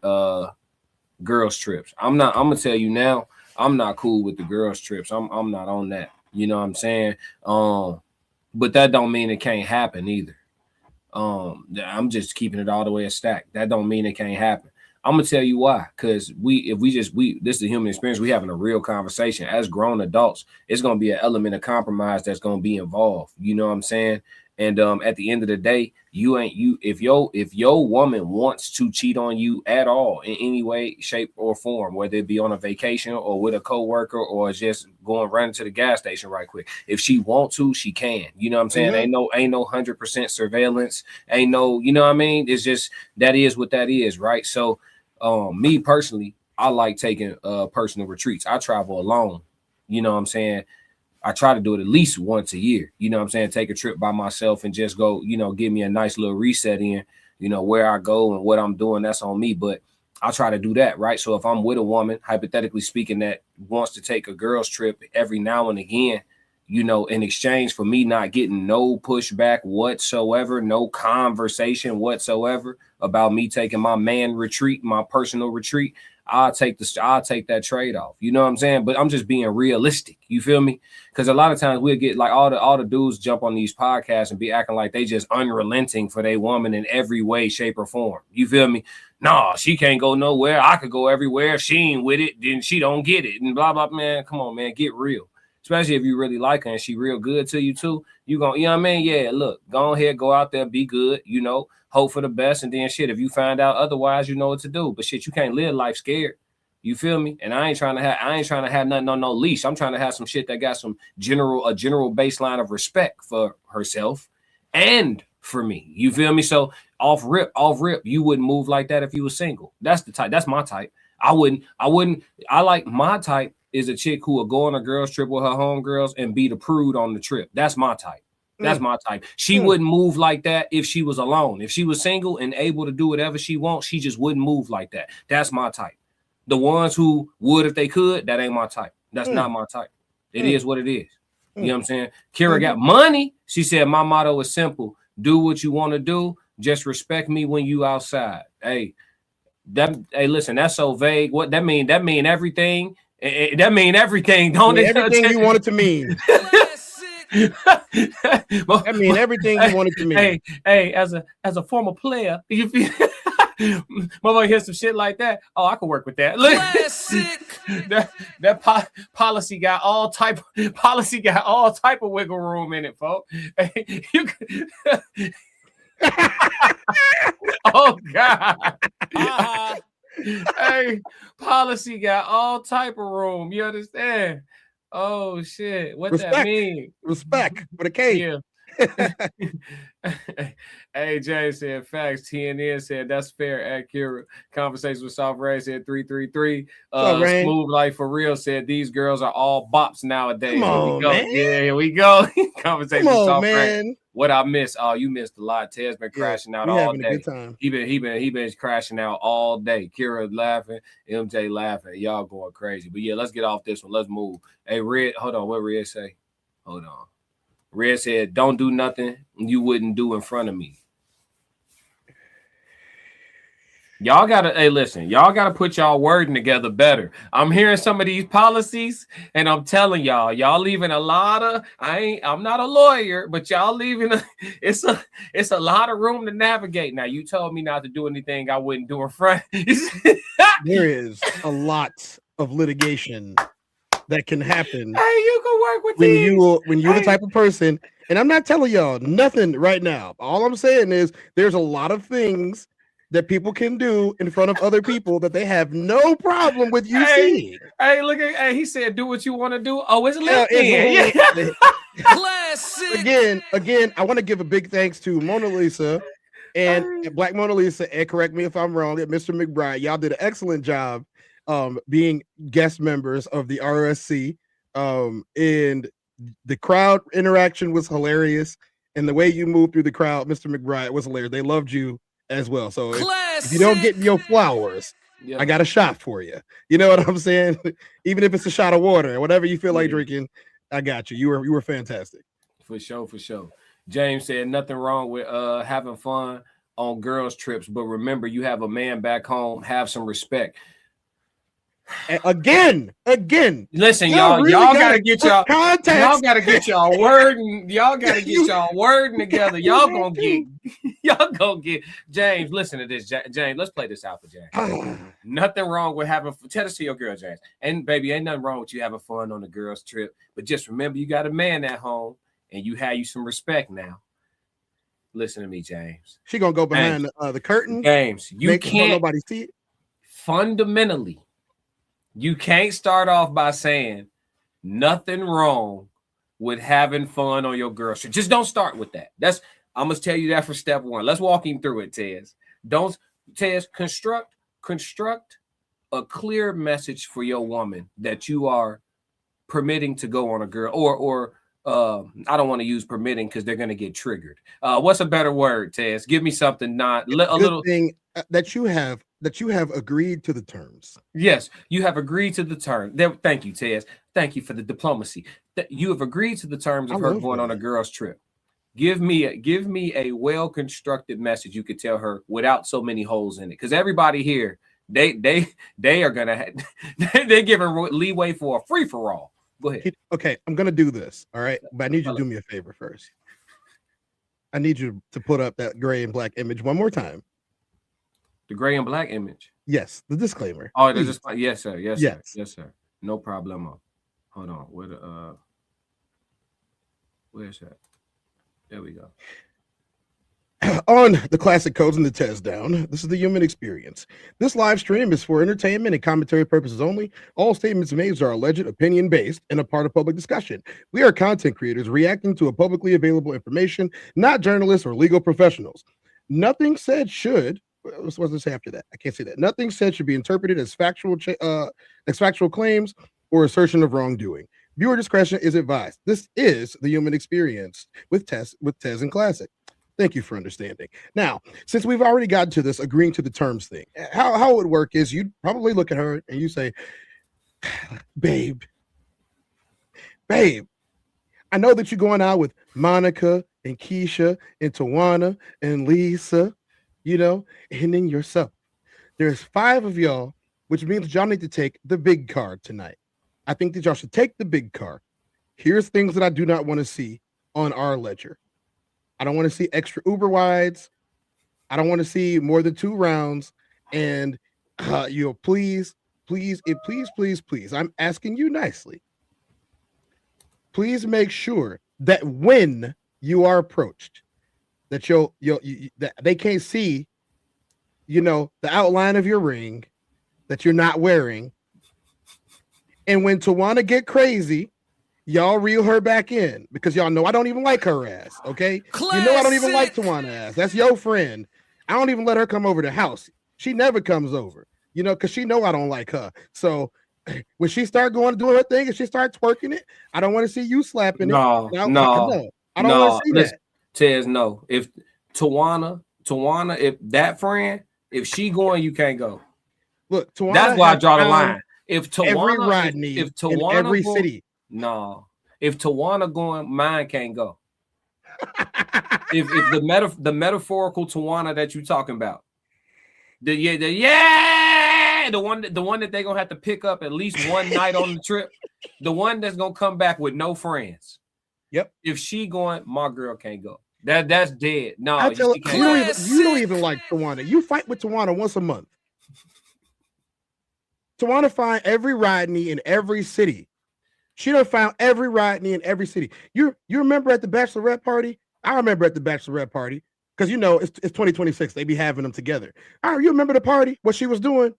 girls trips? I'm gonna tell you now, I'm not cool with the girls trips. I'm not on that. You know what I'm saying? But that don't mean it can't happen either. I'm just keeping it all the way a stack. That don't mean it can't happen. I'm gonna tell you why. Because this is a human experience. We having a real conversation as grown adults. It's gonna be an element of compromise that's gonna be involved. You know what I'm saying? And at the end of the day, if your woman wants to cheat on you at all in any way, shape, or form, whether it be on a vacation or with a coworker or just going running to the gas station right quick, if she wants to, she can. You know what I'm saying? Mm-hmm. Ain't no 100% surveillance. Ain't no, you know what I mean? It's just that is what that is, right? So me personally, I like taking personal retreats. I travel alone. You know what I'm saying? I try to do it at least once a year. You know what I'm saying? Take a trip by myself and just go, give me a nice little reset in, where I go and what I'm doing. That's on me. But I try to do that, right? So if I'm with a woman, hypothetically speaking, that wants to take a girl's trip every now and again, in exchange for me not getting no pushback whatsoever, no conversation whatsoever about me taking my man retreat, my personal retreat, I'll take that trade-off. You know what I'm saying? But I'm just being realistic. You feel me? Because a lot of times we'll get like all the dudes jump on these podcasts and be acting like they just unrelenting for their woman in every way, shape, or form. You feel me? Nah, she can't go nowhere. I could go everywhere. If she ain't with it, then she don't get it. And blah, blah, man. Come on, man. Get real. Especially if you really like her and she real good to you too. You know what I mean? Yeah, look, go ahead, go out there, be good, hope for the best. And then shit, if you find out otherwise, you know what to do. But shit, you can't live life scared. You feel me? And I ain't trying to have nothing on no leash. I'm trying to have some shit that got some general baseline of respect for herself and for me. You feel me? So off rip, you wouldn't move like that if you were single. That's the type. That's my type. I like my type is a chick who will go on a girl's trip with her homegirls and be the prude on the trip. That's my type. That's my type. She wouldn't move like that if she was alone. If she was single and able to do whatever she wants, she just wouldn't move like that. That's my type. The ones who would if they could, that ain't my type. That's not my type. It is what it is. You know what I'm saying? Kira got money. She said, my motto is simple. Do what you want to do. Just respect me when you outside. Hey, listen, that's so vague. What that mean? That mean everything. That mean everything, don't it? Everything you want it to mean. That mean everything you want it to mean. Hey, as a former player, you feel motherfucker hear some shit like that. Oh, I can work with that. Look, that policy got all type of wiggle room in it, folks. Hey, oh God. Hey, policy got all type of room. You understand? Oh shit. What that mean? Respect with a K. Yeah. Hey, Jay said facts. TNN said that's fair, accurate. Conversation with Soft Ray said 333. Smooth Life for Real said these girls are all bops nowadays. Come on, here we go. man. Yeah, here we go. Conversation with Soft Ray. Man. What I missed? Oh, you missed a lot. Ted's been crashing out all having day. A good time. He been crashing out all day. Kira laughing, MJ laughing. Y'all going crazy. But yeah, let's get off this one. Let's move. Hey, Red, hold on. What Red say? Hold on. Red said, "Don't do nothing you wouldn't do in front of me." Y'all gotta, hey, listen, y'all gotta put y'all wording together better. I'm hearing some of these policies, and I'm telling y'all leaving a lot of. I'm not a lawyer, but y'all leaving it's a lot of room to navigate. Now, you told me not to do anything I wouldn't do in front. There is a lot of litigation that can happen. Hey, you can work with when you're the type of person, and I'm not telling y'all nothing right now. All I'm saying is there's a lot of things that people can do in front of other people that they have no problem with you seeing. Hey, look at he said, "Do what you want to do." Oh, it's LinkedIn. Classic. Again, I want to give a big thanks to Mona Lisa and Black Mona Lisa, and correct me if I'm wrong, and Mr. McBride. Y'all did an excellent job being guest members of the RSC. And the crowd interaction was hilarious, and the way you moved through the crowd, Mr. McBride, was hilarious. They loved you as well. So if you don't get your flowers, I got a shot for you. You know what I'm saying? Even if it's a shot of water or whatever you feel like drinking, I got you. You were fantastic. For sure. James said nothing wrong with having fun on girls' trips, but remember, you have a man back home. Have some respect. Again. Listen, y'all gotta get y'all word and y'all gotta get y'all wording together. Y'all gonna get James. Listen to this, James. Let's play this out for James. Nothing wrong with having. Tell this to your girl, James. And baby, ain't nothing wrong with you having fun on the girls' trip. But just remember, you got a man at home, and you have you some respect now. Listen to me, James. She gonna go behind the curtain. James, you can't nobody see it. Fundamentally, you can't start off by saying nothing wrong with having fun on your girl trip. Just don't start with that. I'm gonna tell you that for step one. Let's walk him through it, Tez. Tez, construct a clear message for your woman that you are permitting to go on a girl, or I don't want to use permitting because they're gonna get triggered. What's a better word, Tez? Give me something little thing that you have agreed to the terms. Yes, you have agreed to the term. Thank you, Tez. Thank you for the diplomacy. You have agreed to the terms of her going on a girl's trip. Give me a well-constructed message you could tell her without so many holes in it. Because everybody here, they are gonna they're giving leeway for a free-for-all. Go ahead. Okay, I'm gonna do this. All right, but I need you to do me a favor first. I need you to put up that gray and black image one more time. The gray and black image. Yes, the disclaimer. Oh, yes, sir. Yes, sir. No problemo. Hold on. Where's that? There we go. On the classic codes and the Tez down, this is the human experience. This live stream is for entertainment and commentary purposes only. All statements made are alleged, opinion-based, and a part of public discussion. We are content creators reacting to a publicly available information, not journalists or legal professionals. Nothing said should. What does it say after that? I can't say that. Nothing said should be interpreted as factual claims or assertion of wrongdoing. Viewer discretion is advised. This is the human experience with Tez and Classic. Thank you for understanding. Now, since we've already gotten to this agreeing to the terms thing, how it would work is you'd probably look at her and you say, babe, I know that you're going out with Monica and Keisha and Tawana and Lisa, and then yourself. There's 5 of y'all, which means y'all need to take the big card tonight. I think that y'all should take the big card. Here's things that I do not want to see on our ledger. I don't want to see extra Uber wides. I don't want to see more than 2 rounds. And please, I'm asking you nicely. Please make sure that when you are approached, that that they can't see, the outline of your ring that you're not wearing. And when Tawana get crazy y'all reel her back in because y'all know I don't even like her ass. Okay, you know I don't even like Tawana ass. That's your friend. I don't even let her come over the house. She never comes over. You know, because she know I don't like her. So when she start doing her thing and she start twerking it, I don't want to see you slapping it. No, I don't want to see that. Tez, no. If Tawana, if that friend, if she going, you can't go. Look, Tawana, that's why I draw the line. If Tawana, if Tawana in every going, city, no. If Tawana going, mine can't go. if the metaphorical Tawana that you talking about, the one that they gonna have to pick up at least one night on the trip, the one that's gonna come back with no friends. Yep. If she going, my girl can't go. That's dead. No, I tell you don't even like Tawana. You fight with Tawana once a month. Tawana find every Rodney in every city. She done found every Rodney in every city. You remember at the bachelorette party? I remember at the bachelorette party because you know it's 2026. They be having them together. Oh, you remember the party? What she was doing?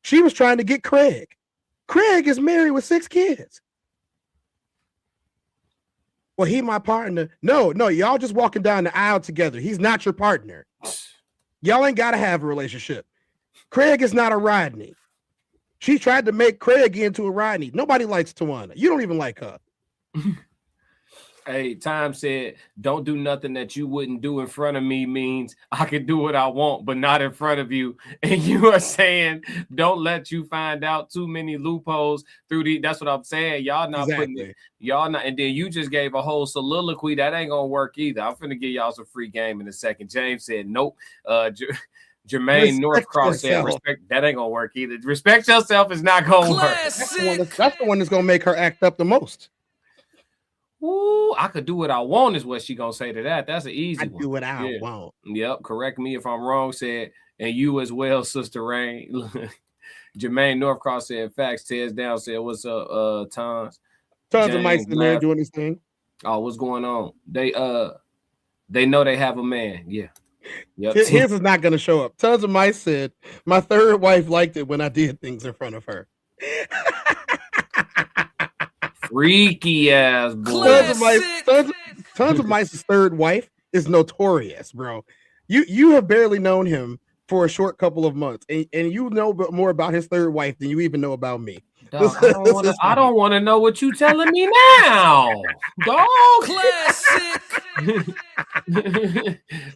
She was trying to get Craig. Craig is married with 6 kids. Well, he my partner. No, y'all just walking down the aisle together. He's not your partner. Y'all ain't got to have a relationship. Craig is not a Rodney. She tried to make Craig into a Rodney. Nobody likes Tawana. You don't even like her. Hey, Time said, don't do nothing that you wouldn't do in front of me means I can do what I want, but not in front of you. And you are saying, don't let you find out too many loopholes through that's what I'm saying. Y'all not putting it, y'all not, and then you just gave a whole soliloquy. That ain't gonna work either. I'm finna give y'all some free game in a second. James said, nope. Jermaine Northcross said, respect, that ain't gonna work either. Respect yourself is not gonna work. That's the one that's gonna make her act up the most. Ooh, I could do what I want is what she gonna say to that. That's an easy one. Do what I want. Yep, correct me if I'm wrong, said, and you as well, Sister Rain. Jermaine Northcross said, facts. Tez Down said, what's up, Tons of mice in there doing this thing. Oh, what's going on? They know they have a man. Yeah. Yep. His is not gonna show up. Tons of mice said, my third wife liked it when I did things in front of her. Freaky ass boy. Tons of Mice's third wife is notorious, bro. You have barely known him for a short couple of months, and you know more about his third wife than you even know about me. Dog, I don't want to know what you telling me now. Dog, classic.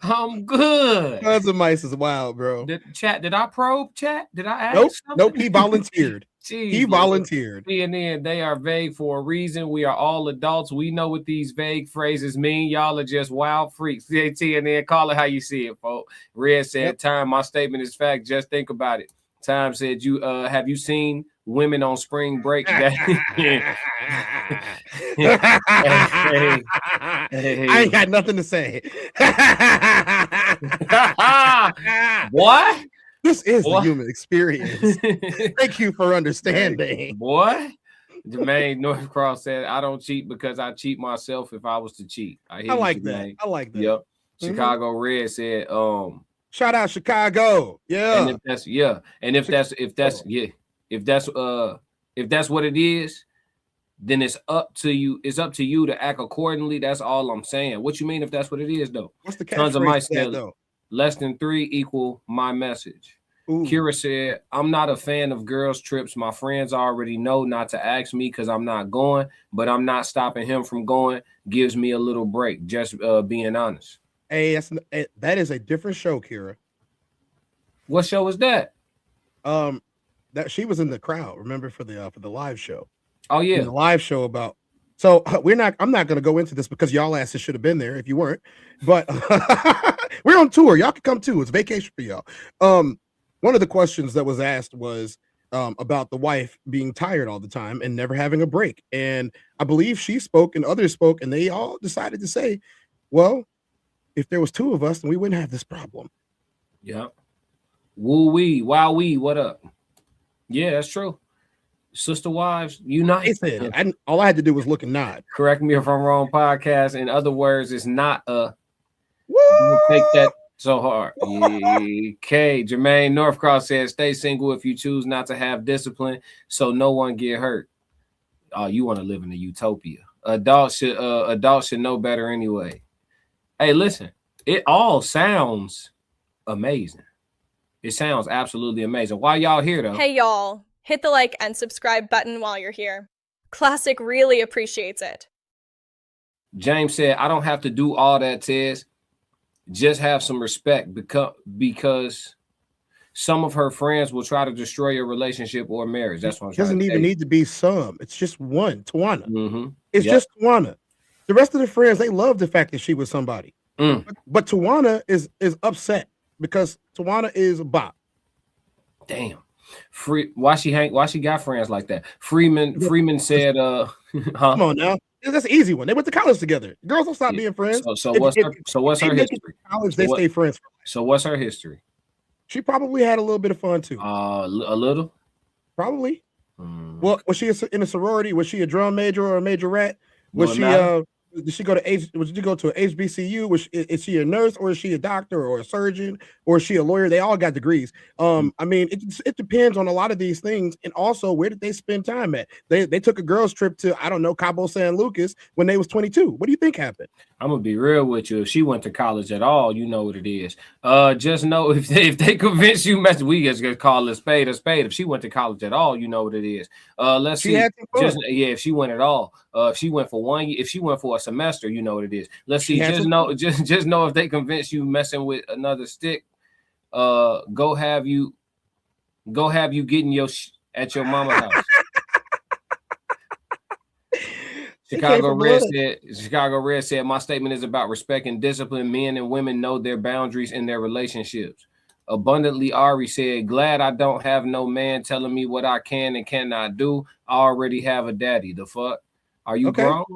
I'm good. Tons of Mice is wild, bro. Did I probe chat? Did I ask something? Nope, he volunteered. Jeez, he volunteered. CNN, they are vague for a reason. We are all adults. We know what these vague phrases mean. Y'all are just wild freaks. CNN, call it how you see it, folks. Red said, Time, my statement is fact. Just think about it. Time said, have you seen women on spring break? I ain't got nothing to say. What? This is the human experience. Thank you for understanding. Boy, Jermaine Northcross said, I don't cheat because I cheat myself if I was to cheat. I like that. I like that. Yep. Chicago Red said, shout out Chicago. Yeah. And if that's what it is, then it's up to you. It's up to you to act accordingly. That's all I'm saying. What you mean if that's what it is, though? What's the Tons of mice though? Less than 3 equal my message. Ooh. Kira said, I'm not a fan of girls' trips. My friends already know not to ask me because I'm not going, but I'm not stopping him from going. Gives me a little break. Just being honest. Hey, that is a different show, Kira. What show is that? That she was in the crowd. Remember for the live show. Oh yeah, the live show about. So I'm not going to go into this because y'all asses should have been there if you weren't. But we're on tour. Y'all can come too. It's vacation for y'all. One of the questions that was asked was about the wife being tired all the time and never having a break. And I believe she spoke and others spoke, and they all decided to say, well, if there was 2 of us, then we wouldn't have this problem. Yep. Woo wee, wow wee, what up? Yeah, that's true. Sister wives, unite. All I had to do was look and nod. Correct me if I'm wrong, podcast. In other words, it's not a take that so hard. Okay. Jermaine Northcross says, stay single if you choose not to have discipline so no one get hurt. you want to live in a utopia. Adults should know better anyway. Hey, listen, it all sounds amazing. It sounds absolutely amazing. Why y'all here though? Hey y'all, hit the like and subscribe button while you're here. Classic really appreciates it. James said, I don't have to do all that, Tez. Just have some respect because some of her friends will try to destroy your relationship or marriage. That's what I'm trying to say. Doesn't even need to be some. It's just one, Tawana. Mm-hmm. It's just Tawana. The rest of the friends, they love the fact that she was somebody. But Tawana is upset because Tawana is a bop. Damn. Why she got friends like that? Freeman said, Come on now. That's an easy one. They went to college together. Girls don't stop being friends. So what's her history? College, they stay friends. So what's her history? She probably had a little bit of fun too. A little? Probably. Well, was she in a sorority? Was she a drum major or a majorette? Was she did she go to a HBCU? Is she a nurse or is she a doctor or a surgeon or is she a lawyer? They all got degrees. I mean, it depends on a lot of these things, and also where did they spend time at? They took a girls trip to, I don't know, Cabo San Lucas when they was 22. What do you think happened? I'm gonna be real with you. If she went to college at all, you know what it is. Just know if they convince you, we just gonna call a spade a spade. If she went to college at all, you know what it is. Let's see. If she went at all, if she went for 1 year, if she went for a semester, you know what it is. Let's see. Just know if they convince you messing with another stick, go have you getting your at your mama's house. Chicago Red said, my statement is about respect and discipline. Men and women know their boundaries in their relationships. Abundantly Ari said, glad I don't have no man telling me what I can and cannot do. I already have a daddy. The fuck? Are you grown?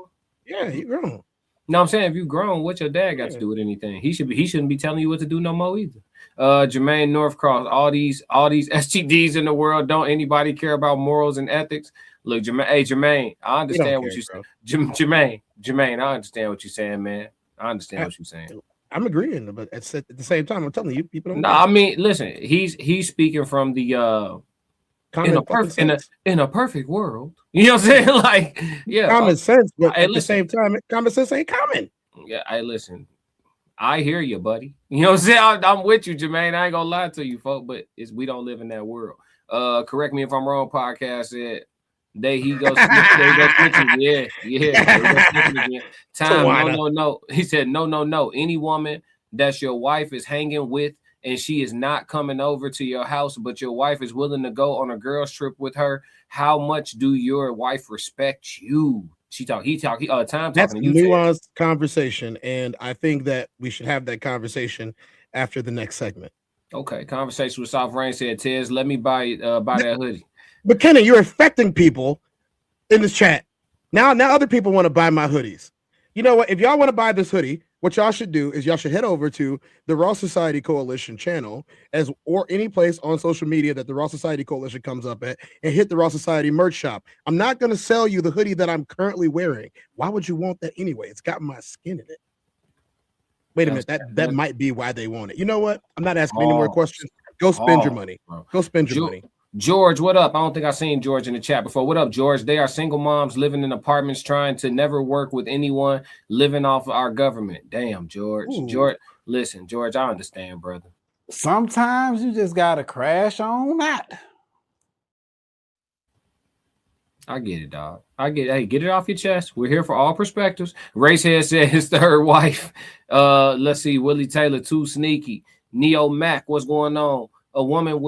Yeah, you grown. No, I'm saying if you grown, what your dad got to do with anything? He shouldn't be telling you what to do no more either. Jermaine Northcross, all these STDs in the world, don't anybody care about morals and ethics? Look, Jermaine, I understand what you're saying. Jermaine, I understand what you're saying, man. I understand what you're saying. I'm agreeing, but at the same time, I'm telling you, people don't. No, I mean, listen, he's speaking from the in a perfect world. You know what I'm saying? Like, yeah, common sense, but at the same time, common sense ain't common. Yeah, listen. I hear you, buddy. You know what I'm saying? I'm with you, Jermaine. I ain't gonna lie to you, folks, but we don't live in that world. Correct me if I'm wrong. Podcast said he goes switching. Yeah. Time. No. He said no. Any woman that your wife is hanging with and she is not coming over to your house, but your wife is willing to go on a girls trip with her, how much do your wife respect you? Time talking. That's a nuanced conversation, and I think that we should have that conversation after the next segment. Okay, conversation with Soft Rain said, Tez, let me buy that hoodie. But Kenny, you're affecting people in this chat. Now other people want to buy my hoodies. You know what? If y'all want to buy this hoodie, what y'all should do is y'all should head over to the Raw Society Coalition channel or any place on social media that the Raw Society Coalition comes up at and hit the Raw Society merch shop. I'm not going to sell you the hoodie that I'm currently wearing. Why would you want that anyway? It's got my skin in it. Wait a minute. That might be why they want it. You know what? I'm not asking any more questions. Go spend your money. Go spend your money. George, what up? I don't think I've seen George in the chat before. What up, George? They are single moms living in apartments, trying to never work with anyone, living off of our government. Damn, George. Ooh. George, listen, George, I understand, brother. Sometimes you just gotta crash on that. I get it, dog. I get it. Hey, get it off your chest. We're here for all perspectives. Racehead said his third wife. Let's see. Willie Taylor, too sneaky. Neo Mac, what's going on? A woman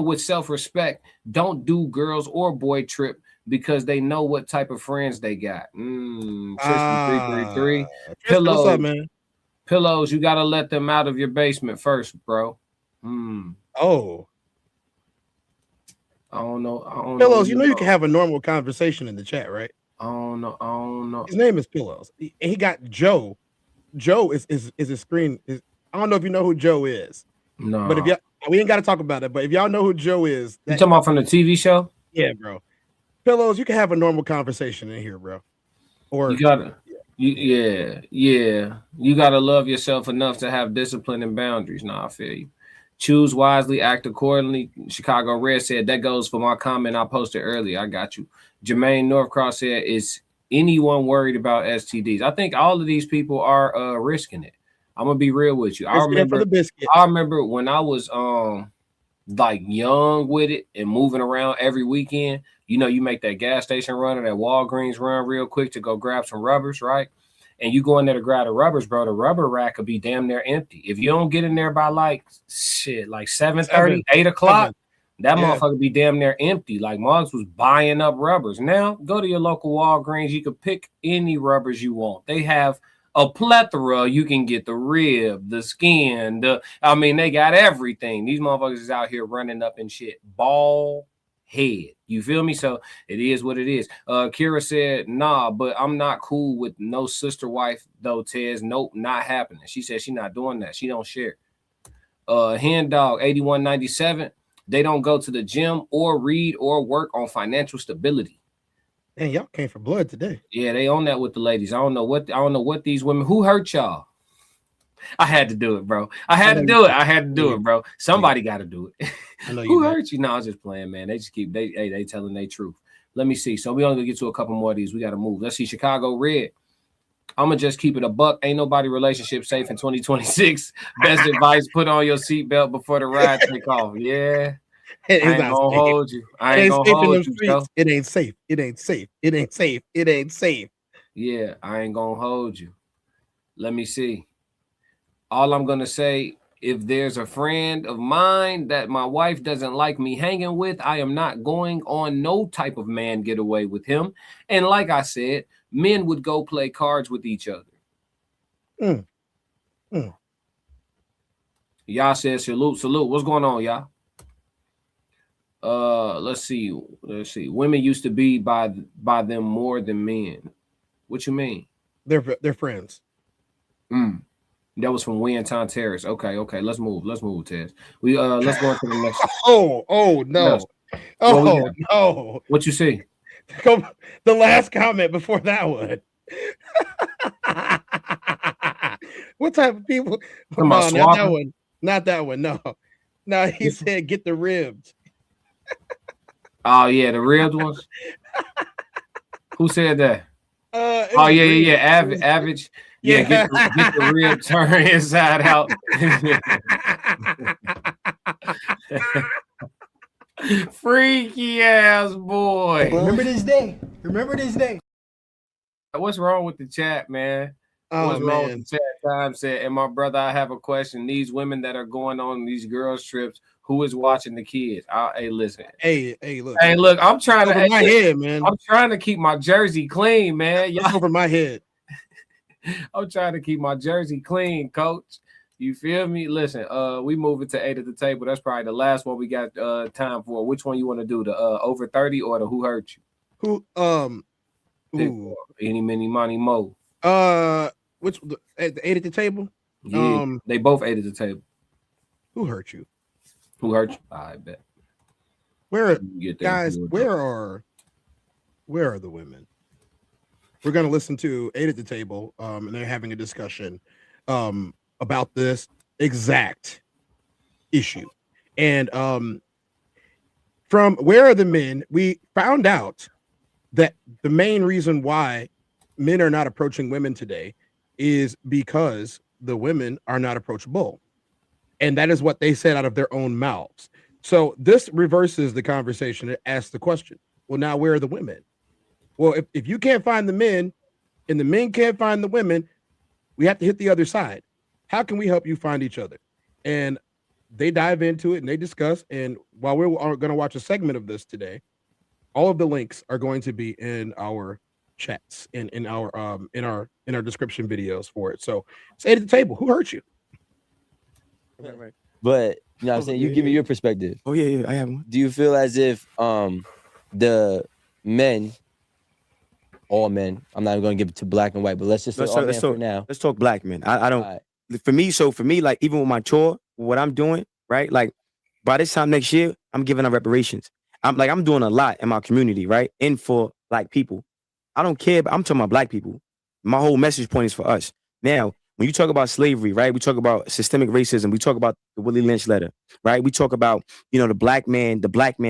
with self-respect don't do girls or boy trip because they know what type of friends they got. Tristan 333. Pillows, what's up, man? Pillows, you gotta let them out of your basement first, bro. Oh. I don't know. Pillows, you know you can have a normal conversation in the chat, right? I don't know. His name is Pillows. He got Joe. Joe is his screen. I don't know if you know who Joe is. No. But if y'all, we ain't got to talk about it, but if y'all know who Joe is, you talking about from the TV show? Yeah, bro. Pillows, you can have a normal conversation in here, bro. Or you gotta, you gotta love yourself enough to have discipline and boundaries. Nah, I feel you. Choose wisely, act accordingly. Chicago Red said that goes for my comment I posted earlier. I got you. Jermaine Northcross said, is anyone worried about STDs? I think all of these people are risking it. I'm gonna be real with you. I remember when I was like young with it and moving around every weekend. You know, you make that gas station run or that Walgreens run real quick to go grab some rubbers, right? And you go in there to grab the rubbers, bro, the rubber rack could be damn near empty. If you don't get in there by like 7:30, 8 o'clock, that motherfucker be damn near empty. Like Mugs was buying up rubbers. Now go to your local Walgreens. You can pick any rubbers you want. They have a plethora. You can get the rib, the skin, they got everything. These motherfuckers is out here running up and shit. Ball head. You feel me? So it is what it is. Kira said, nah, but I'm not cool with no sister wife though, Tez. Nope, not happening. She said she not doing that. She don't share. Hen Dog 8197. They don't go to the gym or read or work on financial stability. And y'all came for blood today. Yeah, they own that with the ladies. I don't know what these women who hurt y'all. I had to do it, bro. I had to do it, bro. Somebody got to do it. Who hurt you? No, I was just playing, man. They just keep they telling their truth. Let me see. So we only gonna get to a couple more of these. We got to move. Let's see. Chicago Red. I'm gonna just keep it a buck. Ain't nobody relationship safe in 2026. Best advice: put on your seatbelt before the ride take off. Yeah. I ain't gonna hold you. I ain't gonna hold you, bro. It ain't safe. It ain't safe. It ain't safe. It ain't safe. Yeah, I ain't gonna hold you. Let me see. All I'm gonna say, if there's a friend of mine that my wife doesn't like me hanging with, I am not going on no type of man getaway with him. And like I said, men would go play cards with each other. Y'all said salute. What's going on, y'all? Let's see. Women used to be by them more than men. What you mean? They're friends. That was from Winton Terrace. Okay. Let's move, Tez. We let's go into the next. Oh no. No. What you see? The last comment before that one. What type of people? Come on, not that one. Not that one. No, he said get the ribs. Oh yeah, the ribbed ones. Who said that? Yeah. Average. Yeah, get the rib turn inside out. Freaky ass boy. Remember this day. Remember this day. What's wrong with the chat, man? What's wrong with the chat? Time said, and my brother, I have a question. These women that are going on these girls' trips, who is watching the kids? Hey, listen. Hey, look. I'm trying to over my head, man. I'm trying to keep my jersey clean, man. Y'all over my head. I'm trying to keep my jersey clean, coach. You feel me? Listen, we moving to 8 at the table. That's probably the last one we got time for. Which one you want to do? The over 30 or the who hurt you? Any, many, money, mo. Which the 8 at the table? Yeah, they both 8 at the table. Who hurt you? Who hurt you? I bet. Where are the women? We're gonna listen to 8 at the table, and they're having a discussion about this exact issue. And from Where Are the Men, we found out that the main reason why men are not approaching women today is because the women are not approachable. And that is what they said out of their own mouths. So this reverses the conversation. It asks the question, well, now where are the women? Well, if you can't find the men and the men can't find the women, we have to hit the other side. How can we help you find each other? And they dive into it and they discuss. And while we're going to watch a segment of this today, all of the links are going to be in our chats and in our description videos for it. So say at the table, who hurt you? Right. But you know what I'm saying? You give me your perspective. Oh, yeah, I have one. Do you feel as if the men, all men, I'm not even going to give it to black and white, but let's just say all men for now. Let's talk black men. I don't, right. For me, like even with my chore, what I'm doing, right? Like by this time next year, I'm giving out reparations. I'm doing a lot in my community, right? And for black people. I don't care, but I'm talking about black people. My whole message point is for us. Now, when you talk about slavery, right? We talk about systemic racism. We talk about the Willie Lynch letter, right? We talk about, the black man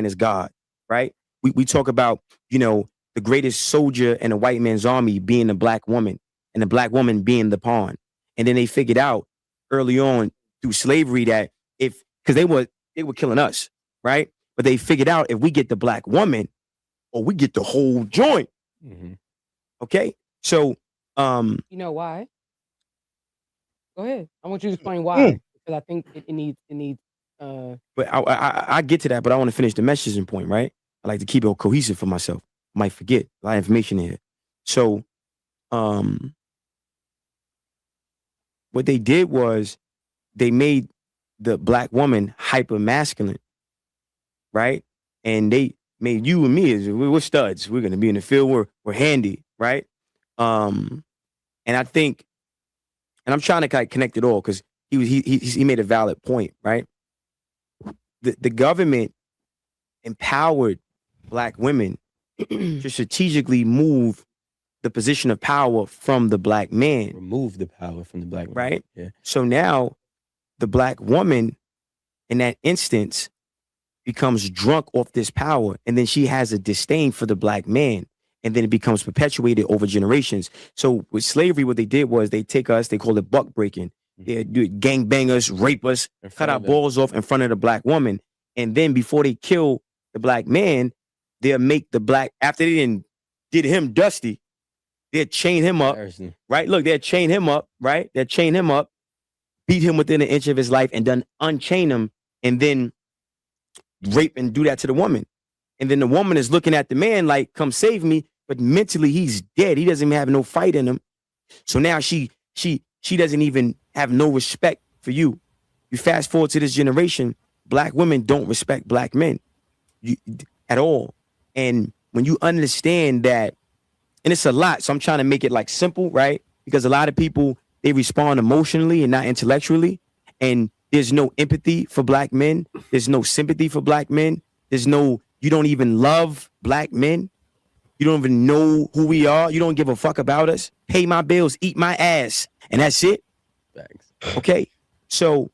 is God, right? We talk about, the greatest soldier in a white man's army being a black woman and the black woman being the pawn. And then they figured out early on through slavery that because they were killing us, right? But they figured out if we get the black woman or we get the whole joint. Mm-hmm. Okay. So, you know why? Go ahead. I want you to explain why, because I think it needs. But I get to that, but I want to finish the messaging point, right? I like to keep it cohesive for myself. I might forget a lot of information here. So, what they did was they made the black woman hyper masculine, right? And they made you and me we're studs. We're gonna be in the field. We're handy, right? And I think, and I'm trying to kind of connect it all because he made a valid point, right? The government empowered black women to strategically move the position of power from the black man. Remove the power from the black man. Right? Yeah. So now the black woman in that instance becomes drunk off this power, and then she has a disdain for the black man, and then it becomes perpetuated over generations. So with slavery, what they did was they take us, they call it buck breaking. They do it, gang bang us, rape us, cut our balls off in front of the black woman. And then before they kill the black man, they'll make the black, after they did him dusty, they'll chain him up, right? Look, they'll chain him up, right? They'll chain him up, beat him within an inch of his life, and then unchain him, and then rape and do that to the woman. And then the woman is looking at the man like, come save me, but mentally he's dead. He doesn't even have no fight in him. So now she doesn't even have no respect for you. You fast forward to this generation, black women don't respect black men at all. And when you understand that, and it's a lot, so I'm trying to make it like simple, right? Because a lot of people, they respond emotionally and not intellectually. And there's no empathy for black men. There's no sympathy for black men. You don't even love black men. You don't even know who we are. You don't give a fuck about us. Pay my bills, eat my ass. And that's it. Thanks. Okay. So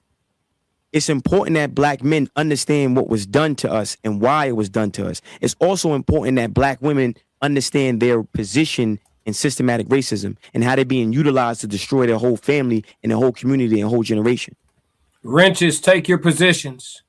it's important that black men understand what was done to us and why it was done to us. It's also important that black women understand their position in systematic racism and how they're being utilized to destroy their whole family and their whole community and whole generation. Wrenches, take your positions.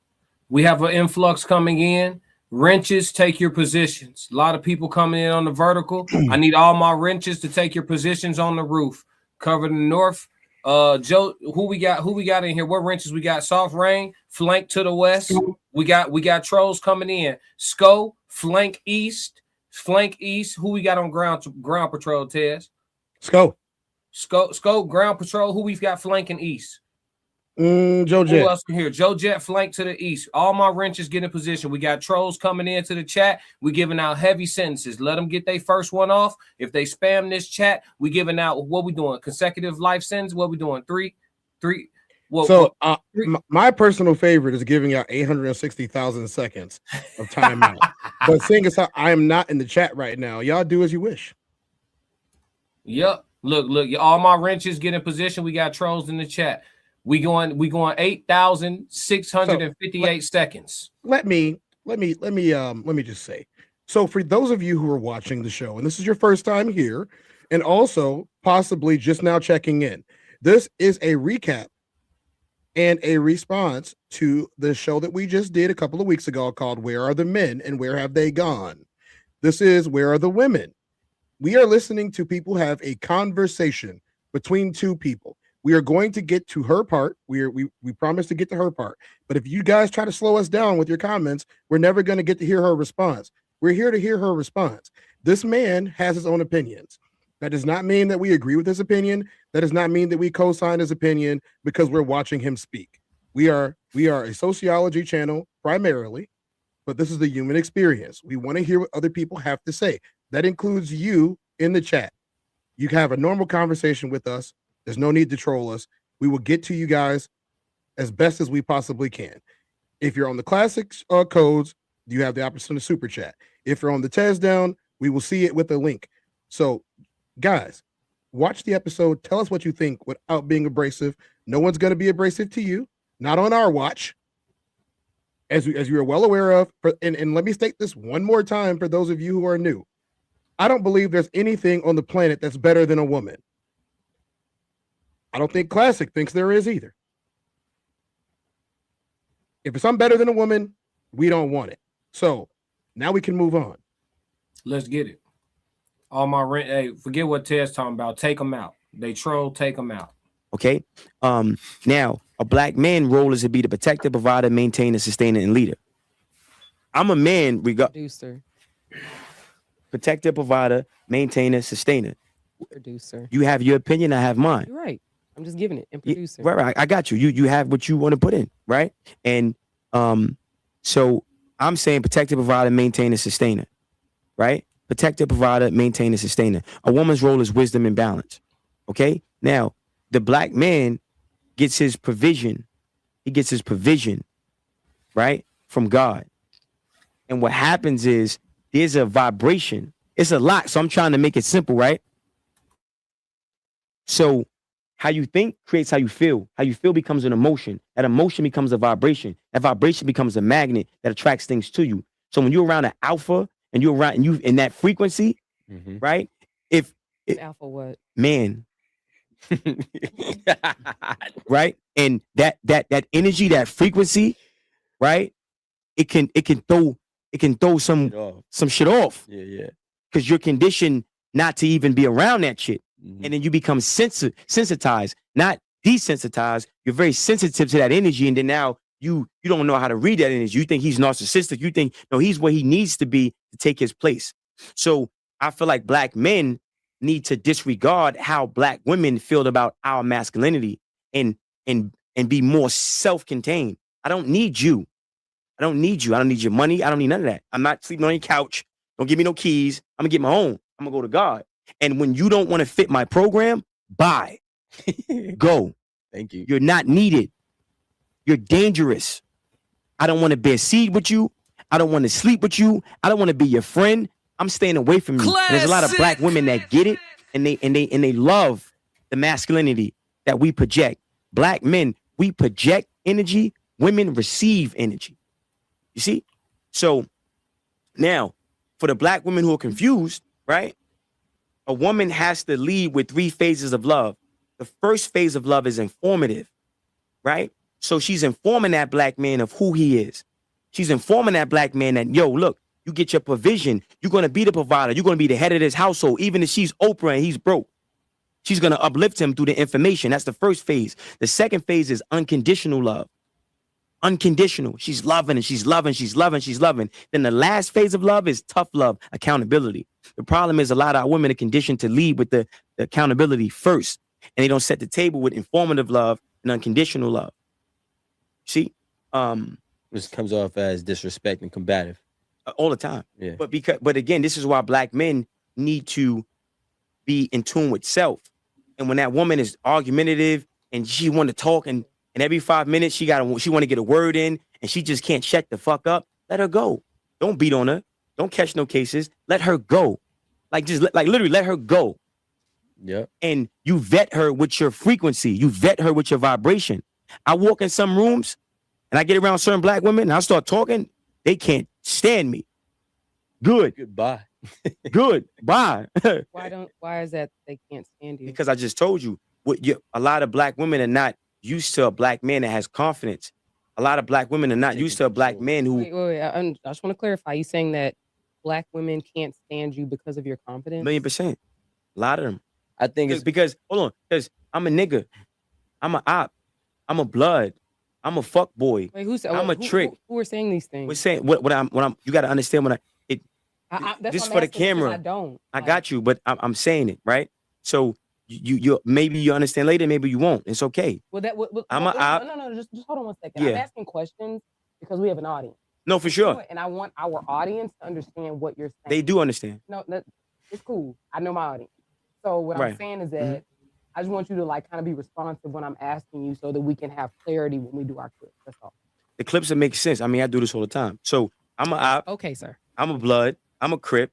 We have an influx coming in. Wrenches, take your positions. A lot of people coming in on the vertical. I need all my wrenches to take your positions on the roof. Cover the north. Joe, who we got in here? What wrenches we got? Soft rain, flank to the west. We got trolls coming in. Sco, flank east. Who we got on ground patrol, Tez? Sco, ground patrol. Who we've got flanking east? Joe Jet. Who else can hear? Joe Jet flank to the east. All my wrenches get in position. We got trolls coming into the chat. We giving out heavy sentences. Let them get their first one off. If they spam this chat, we giving out what we doing? Consecutive life sentence. What we doing? Three. My personal favorite is giving out 860,000 seconds of timeout. But seeing as how I am not in the chat right now, y'all do as you wish. Yep. Look. All my wrenches get in position. We got trolls in the chat. We going 8,658 seconds. Let me just say. So for those of you who are watching the show, and this is your first time here, and also possibly just now checking in, this is a recap and a response to the show that we just did a couple of weeks ago called Where Are the Men and Where Have They Gone? This is Where Are the Women? We are listening to people have a conversation between two people. We are going to get to her part. We promise to get to her part. But if you guys try to slow us down with your comments, we're never going to get to hear her response. We're here to hear her response. This man has his own opinions. That does not mean that we agree with his opinion. That does not mean that we co-sign his opinion because we're watching him speak. We are a sociology channel primarily, but this is the human experience. We want to hear what other people have to say. That includes you in the chat. You can have a normal conversation with us. There's no need to troll us. We will get to you guys as best as we possibly can. If you're on the classic codes, you have the option to super chat. If you're on the Tez down, we will see it with a link. So, guys, watch the episode. Tell us what you think without being abrasive. No one's going to be abrasive to you. Not on our watch. As you are well aware of. And let me state this one more time for those of you who are new. I don't believe there's anything on the planet that's better than a woman. I don't think Classic thinks there is either. If it's something better than a woman, we don't want it. So now we can move on. Let's get it. All my rent. Hey, forget what Ted's talking about. Take them out. They troll. Take them out. Okay. Now a black man role is to be the protector, provider, maintainer, sustainer, and leader. I'm a man. Producer. Protector, provider, maintainer, sustainer. Producer. You have your opinion. I have mine. You're right. I'm just giving it. And producer. Right. I got you. You have what you want to put in. Right. And so I'm saying protector, provider, maintainer, sustainer. Right. Protector, provider, maintainer, sustainer. A woman's role is wisdom and balance. Okay. Now, the black man gets his provision. He gets his provision, right, from God. And what happens is there's a vibration. It's a lot. So I'm trying to make it simple, right? So how you think creates how you feel. How you feel becomes an emotion. That emotion becomes a vibration. That vibration becomes a magnet that attracts things to you. So when you're around an alpha and you're around and you in that frequency, right? If alpha what? Man. Right? And that energy, that frequency, right? It can throw some shit off. Yeah. Because you're conditioned not to even be around that shit. And then you become sensitized, not desensitized. You're very sensitive to that energy. And then now you don't know how to read that energy. You think he's narcissistic. You think, no, he's where he needs to be to take his place. So I feel like black men need to disregard how black women feel about our masculinity and be more self-contained. I don't need you. I don't need you. I don't need your money. I don't need none of that. I'm not sleeping on your couch. Don't give me no keys. I'm gonna get my own. I'm gonna go to God. And when you don't want to fit my program, bye. Go. Thank you. You're not needed. You're dangerous. I don't want to bear seed with you. I don't want to sleep with you. I don't want to be your friend. I'm staying away from you. And there's a lot of black women that get it and they love the masculinity that we project. Black men, we project energy. Women receive energy. You see? So now, for the black women who are confused, right? A woman has to lead with 3 phases of love. The first phase of love is informative, right? So she's informing that black man of who he is. She's informing that black man that, yo, look, you get your provision. You're going to be the provider. You're going to be the head of this household. Even if she's Oprah and he's broke, she's going to uplift him through the information. That's the first phase. The second phase is unconditional love. Unconditional. She's loving and she's loving, she's loving, she's loving. Then the last phase of love is tough love, accountability. The problem is a lot of our women are conditioned to lead with the accountability first, and they don't set the table with informative love and unconditional love. See? Which comes off as disrespect and combative. All the time. Yeah. But again, this is why black men need to be in tune with self. And when that woman is argumentative and she want to talk and every 5 minutes she want to get a word in and she just can't shut the fuck up, let her go. Don't beat on her. Don't catch no cases. Let her go. Literally let her go. Yeah. And you vet her with your frequency. You vet her with your vibration. I walk in some rooms and I get around certain black women and I start talking. They can't stand me. Goodbye. Good. Bye. Why is that they can't stand you? Because I just told you, a lot of black women are not used to a black man that has confidence. A lot of black women are not used to a black man who... Wait. I just want to clarify. You saying that black women can't stand you because of your confidence? 1,000,000%. A lot of them. I think it's because, hold on, because I'm a nigga. I'm a op. I'm a blood. I'm a fuck boy. Wait, I'm a trick. Who are saying these things? We're saying what I'm. You got to understand that's this what for I'm the asking, camera. I don't. I got you, but I'm saying it right. So you maybe you understand later, maybe you won't. It's okay. Well, I'm a op. No, just hold on one second. Yeah. I'm asking questions because we have an audience. No, for sure. And I want our audience to understand what you're saying. They do understand. No, it's cool. I know my audience. So what I'm saying is that I just want you to kind of be responsive when I'm asking you so that we can have clarity when we do our clips. That's all. The clips that make sense. I mean, I do this all the time. So I'm a op. Okay, sir. I'm a blood. I'm a crip.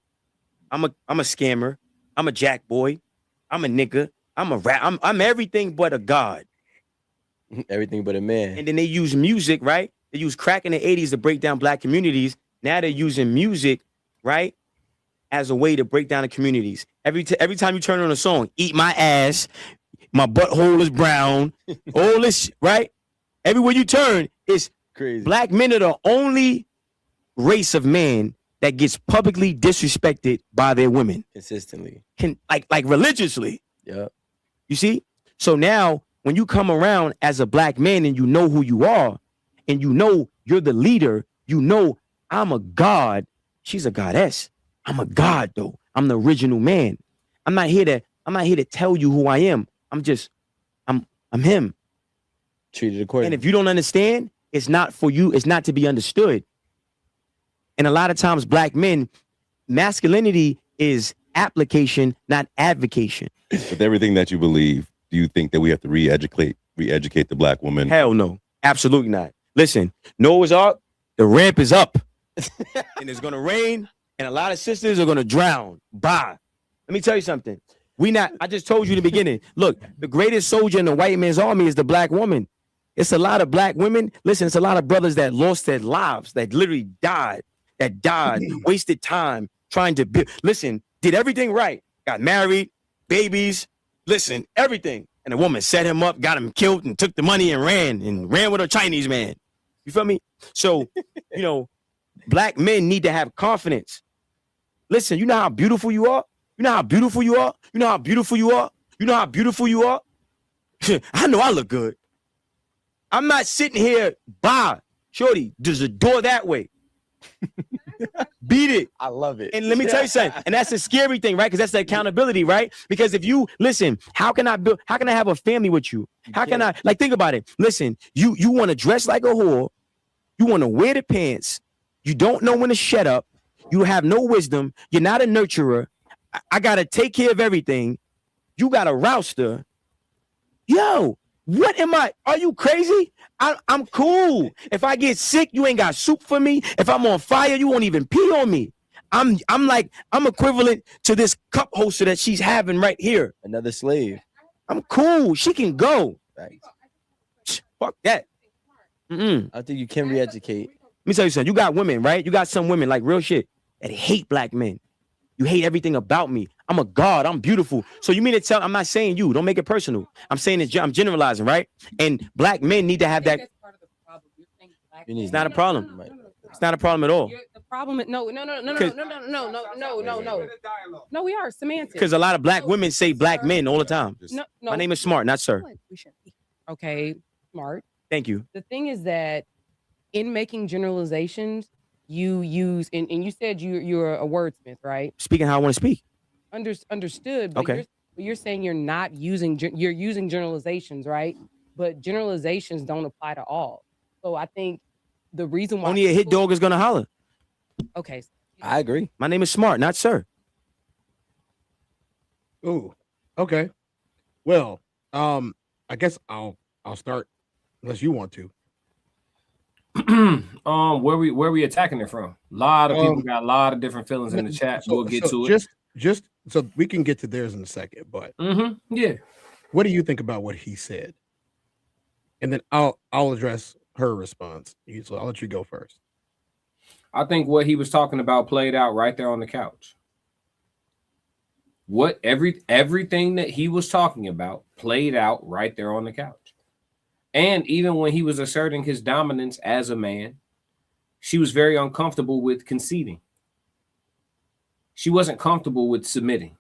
I'm a scammer. I'm a jack boy. I'm a nigga. I'm a rap. I'm everything but a god. Everything but a man. And then they use music, right? They use crack in the 80s to break down black communities. Now they're using music, right, as a way to break down the communities. Every time you turn on a song, eat my ass, my butthole is brown, all this, right? Everywhere you turn, it's crazy. Black men are the only race of man that gets publicly disrespected by their women consistently, like religiously. Yeah. You see? So now when you come around as a black man and you know who you are and you know you're the leader, you know I'm a god. She's a goddess. I'm a god though. I'm the original man. I'm not here to tell you who I am. I'm him. Treated accordingly. And if you don't understand, it's not for you. It's not to be understood. And a lot of times black men, masculinity is application, not advocation. With everything that you believe, do you think that we have to re-educate the black woman? Hell no. Absolutely not. Listen, Noah's Ark, the ramp is up. And it's going to rain, and a lot of sisters are going to drown. Bye. Let me tell you something. I just told you in the beginning. Look, the greatest soldier in the white man's army is the black woman. It's a lot of black women. Listen, it's a lot of brothers that lost their lives, that literally died, wasted time trying to build. Listen, did everything right. Got married, babies, listen, everything. And the woman set him up, got him killed, and took the money and ran with a Chinese man. You feel me? So, black men need to have confidence. Listen, you know how beautiful you are? You know how beautiful you are? You know how beautiful you are? You know how beautiful you are? I know I look good. I'm not sitting here, shorty, there's a door that way. Beat it. I love it. And let me tell you something. And that's a scary thing, right? Because that's the accountability, right? Because if you listen, how can I have a family with you? How can I think about it? Listen, you want to dress like a whore, you want to wear the pants, you don't know when to shut up, you have no wisdom, you're not a nurturer. I gotta take care of everything. You got a rouster. Yo, what am I? Are you crazy? I'm cool. If I get sick, you ain't got soup for me. If I'm on fire, you won't even pee on me. I'm equivalent to this cup holster that she's having right here. Another slave. I'm cool. She can go. Right. Fuck that. I think you can re-educate. Let me tell you something. You got women, right? You got some women, like real shit, that hate black men. You hate everything about me. I'm a god. I'm beautiful. So you mean to tell? I'm not saying you. Don't make it personal. I'm saying I'm generalizing, right? And black men need to have that. It's not a problem. It's not a problem at all. The problem is no. No, we are semantics. Because a lot of black women say black men all the time. No. My name is Smart, not Sir. Okay, Smart. Thank you. The thing is that in making generalizations, you use and you said you're a wordsmith, right? Speaking how I want to speak. Understood. But Okay. You're saying you're not using you're using generalizations, right? But generalizations don't apply to all. So I think the reason why Only a hit dog is gonna holler. Okay. I agree. My name is Smart, not Sir. Ooh. Okay. Well, I guess I'll start unless you want to. Where we attacking it from? A lot of people got a lot of different feelings in the chat. We'll get to it. Just so we can get to theirs in a second, but yeah. What do you think about what he said? And then I'll address her response. So I'll let you go first. I think what he was talking about played out right there on the couch. Everything that he was talking about played out right there on the couch. And even when he was asserting his dominance as a man, she was very uncomfortable with conceding. She wasn't comfortable with submitting.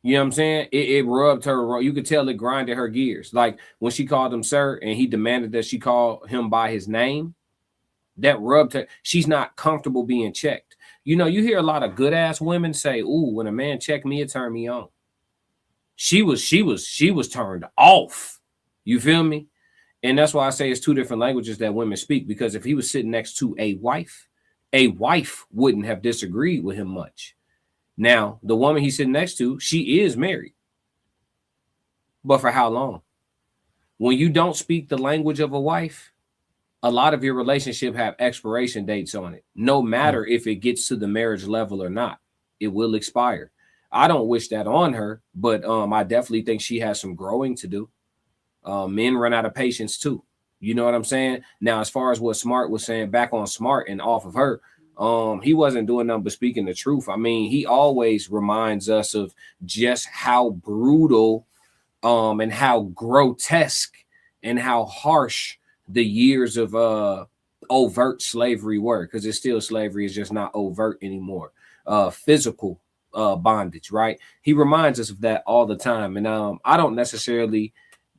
You know what I'm saying? It rubbed her. You could tell it grinded her gears. Like when she called him sir and he demanded that she call him by his name, that rubbed her. She's not comfortable being checked. You know, you hear a lot of good ass women say, ooh, when a man checked me, it turned me on. She was turned off. You feel me? And that's why I say it's two different languages that women speak, because if he was sitting next to a wife wouldn't have disagreed with him much. Now, the woman he's sitting next to, she is married. But for how long? When you don't speak the language of a wife, a lot of your relationship have expiration dates on it. No matter if it gets to the marriage level or not, it will expire. I don't wish that on her, but I definitely think she has some growing to do. Men run out of patience too. You know what I'm saying? Now, as far as what Smart was saying, back on Smart and off of her, he wasn't doing nothing but speaking the truth. I mean, he always reminds us of just how brutal and how grotesque and how harsh the years of overt slavery were, because it's still slavery, is just not overt anymore. Physical bondage, right? He reminds us of that all the time. And I don't necessarily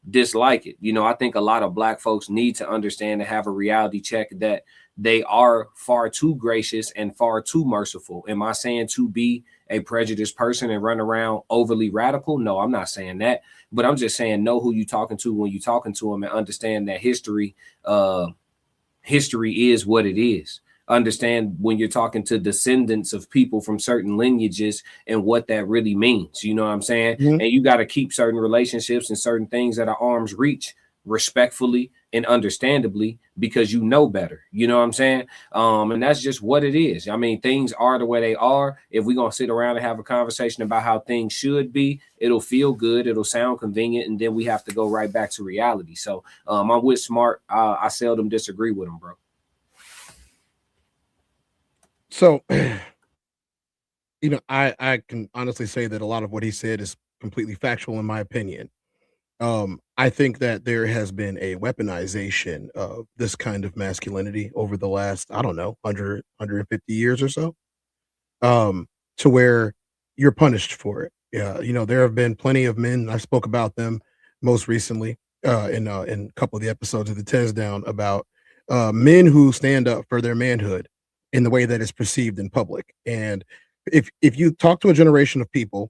dislike it. You know, I think a lot of Black folks need to understand and have a reality check that they are far too gracious and far too merciful. Am I saying to be a prejudiced person and run around overly radical? No, I'm not saying that, but I'm just saying know who you're talking to when you're talking to them, and understand that history is what it is. Understand when you're talking to descendants of people from certain lineages and what that really means. You know what I'm saying? And you got to keep certain relationships and certain things at arm's reach, respectfully and understandably, because you know better. You know what I'm saying? And that's just what it is. I mean, things are the way they are. If we're going to sit around and have a conversation about how things should be, it'll feel good, it'll sound convenient, and then we have to go right back to reality. So I'm with Smart. I seldom disagree with him, bro. So, you know, I can honestly say that a lot of what he said is completely factual in my opinion. I think that there has been a weaponization of this kind of masculinity over the last, I don't know, 150 years or so, to where you're punished for it. Yeah, you know, there have been plenty of men. I spoke about them most recently in a couple of the episodes of the Tez Down about men who stand up for their manhood in the way that it's perceived in public. And if you talk to a generation of people,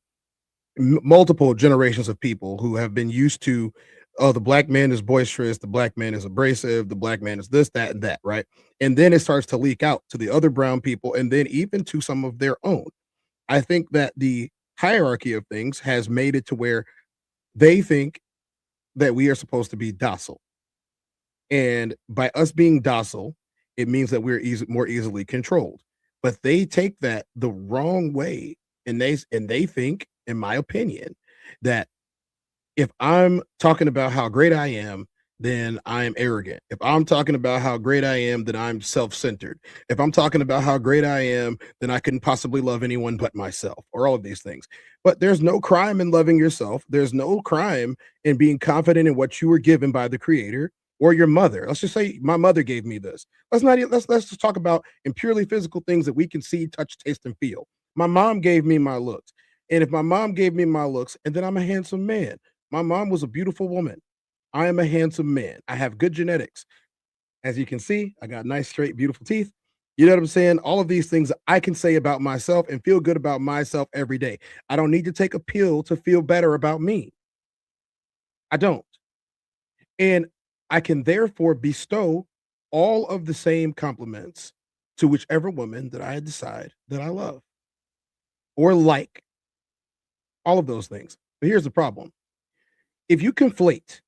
multiple generations of people who have been used to, oh, the Black man is boisterous, the Black man is abrasive, the Black man is this, that, and that, right? And then it starts to leak out to the other brown people, and then even to some of their own. I think that the hierarchy of things has made it to where they think that we are supposed to be docile. And by us being docile, it means that we're more easily controlled. But they take that the wrong way, and they think, in my opinion, that if I'm talking about how great I am, then I'm arrogant. If I'm talking about how great I am, then I'm self-centered. If I'm talking about how great I am, then I couldn't possibly love anyone but myself, or all of these things. But there's no crime in loving yourself. There's no crime in being confident in what you were given by the Creator or your mother. Let's just say my mother gave me this. Let's just talk about in purely physical things that we can see, touch, taste, and feel. My mom gave me my looks. And if my mom gave me my looks, and then I'm a handsome man. My mom was a beautiful woman. I am a handsome man. I have good genetics. As you can see, I got nice, straight, beautiful teeth. You know what I'm saying? All of these things I can say about myself and feel good about myself every day. I don't need to take a pill to feel better about me. I don't. And I can therefore bestow all of the same compliments to whichever woman that I decide that I love or like. All of those things. But here's the problem. If you conflate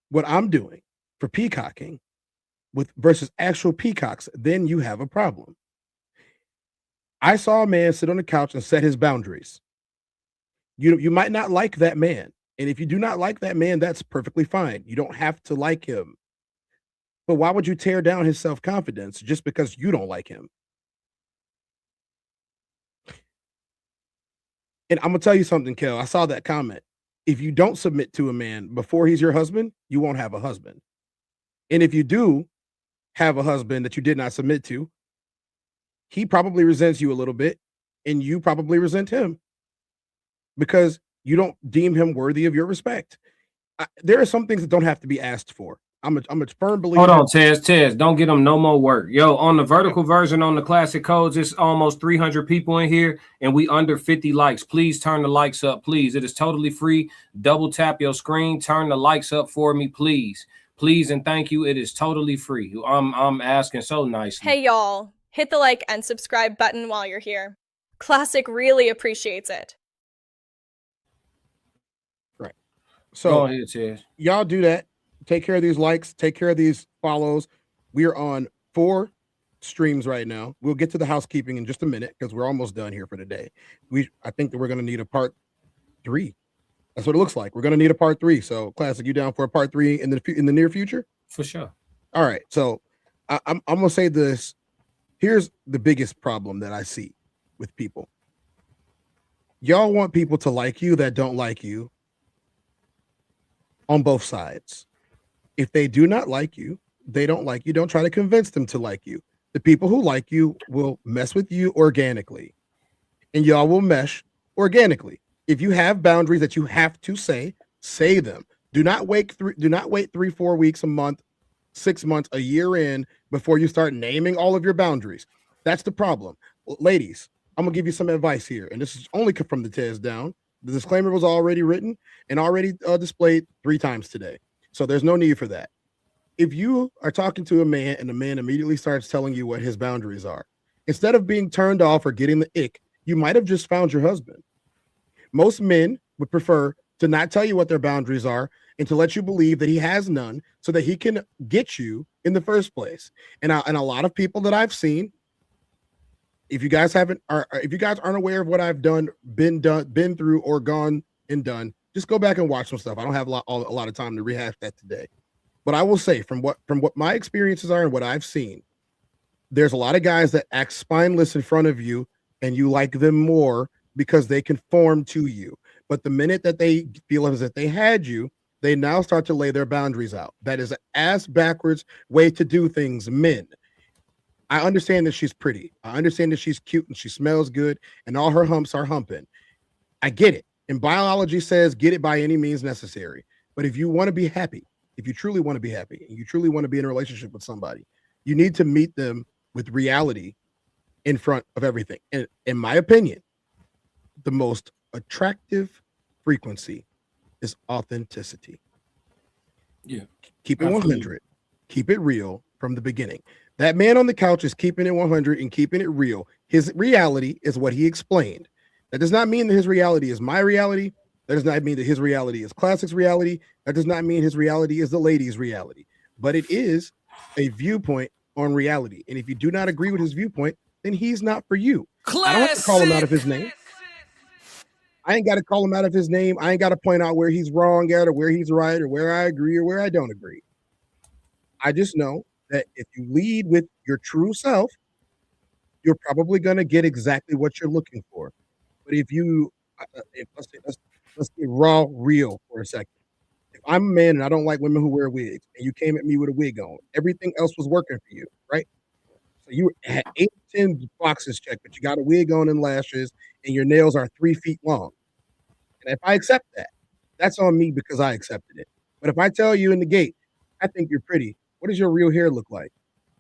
what I'm doing for peacocking with versus actual peacocks, then you have a problem. I saw a man sit on the couch and set his boundaries. You might not like that man. And if you do not like that man, that's perfectly fine. You don't have to like him. But why would you tear down his self-confidence just because you don't like him? And I'm gonna tell you something, Kel. I saw that comment. If you don't submit to a man before he's your husband, you won't have a husband. And if you do have a husband that you did not submit to, he probably resents you a little bit, and you probably resent him because you don't deem him worthy of your respect. There are some things that don't have to be asked for. I'm a firm believer. Hold on, Tez, don't get them no more work. Yo, on the vertical version on the classic codes, it's almost 300 people in here, and we under 50 likes. Please turn the likes up, please. It is totally free. Double tap your screen, turn the likes up for me, please. Please and thank you. It is totally free. I'm asking so nicely. Hey, y'all. Hit the like and subscribe button while you're here. Classic really appreciates it. Right. So go ahead, Tez. Y'all do that. Take care of these likes. Take care of these follows. We are on 4, streams right now. We'll get to the housekeeping in just a minute because we're almost done here for today. I think that we're going to need a part 3. That's what it looks like. We're going to need a part 3. So, Classic, you down for a part 3 in the near future? For sure. All right. So, I'm going to say this. Here's the biggest problem that I see with people. Y'all want people to like you that don't like you on both sides. If they do not like you, they don't like you. Don't try to convince them to like you. The people who like you will mess with you organically, and y'all will mesh organically. If you have boundaries that you have to say them. Do not wait 3-4 weeks, a month, 6 months, a year in before you start naming all of your boundaries. That's the problem. Ladies, I'm gonna give you some advice here, and this is only from the Tez down. The disclaimer was already written and already displayed 3 times today, so there's no need for that. If you are talking to a man and the man immediately starts telling you what his boundaries are, instead of being turned off or getting the ick, you might have just found your husband. Most men would prefer to not tell you what their boundaries are and to let you believe that he has none so that he can get you in the first place. And a lot of people that I've seen, if you guys aren't aware of what I've been through or gone and done, just go back and watch some stuff. I don't have a lot of time to rehash that today. But I will say from what my experiences are and what I've seen, there's a lot of guys that act spineless in front of you and you like them more because they conform to you. But the minute that they feel as if they had you, they now start to lay their boundaries out. That is an ass backwards way to do things, men. I understand that she's pretty. I understand that she's cute and she smells good and all her humps are humping. I get it. And biology says get it by any means necessary. But if you want to be happy, if you truly want to be happy and you truly want to be in a relationship with somebody, you need to meet them with reality in front of everything. And in my opinion, the most attractive frequency is authenticity. Yeah. Keep it 100. Keep it real from the beginning. That man on the couch is keeping it 100 and keeping it real. His reality is what he explained. That does not mean that his reality is my reality. That does not mean that his reality is Classic's reality. That does not mean his reality is the lady's reality. But it is a viewpoint on reality. And if you do not agree with his viewpoint, then he's not for you. I don't have to call him out of his name. I ain't got to call him out of his name. I ain't got to point out where he's wrong at or where he's right or where I agree or where I don't agree. I just know that if you lead with your true self, you're probably going to get exactly what you're looking for. But if you, let's get raw, real for a second. If I'm a man and I don't like women who wear wigs, and you came at me with a wig on, everything else was working for you, right? So you had 8 to 10 boxes checked, but you got a wig on and lashes, and your nails are 3 feet long. And if I accept that, that's on me because I accepted it. But if I tell you in the gate, I think you're pretty, what does your real hair look like?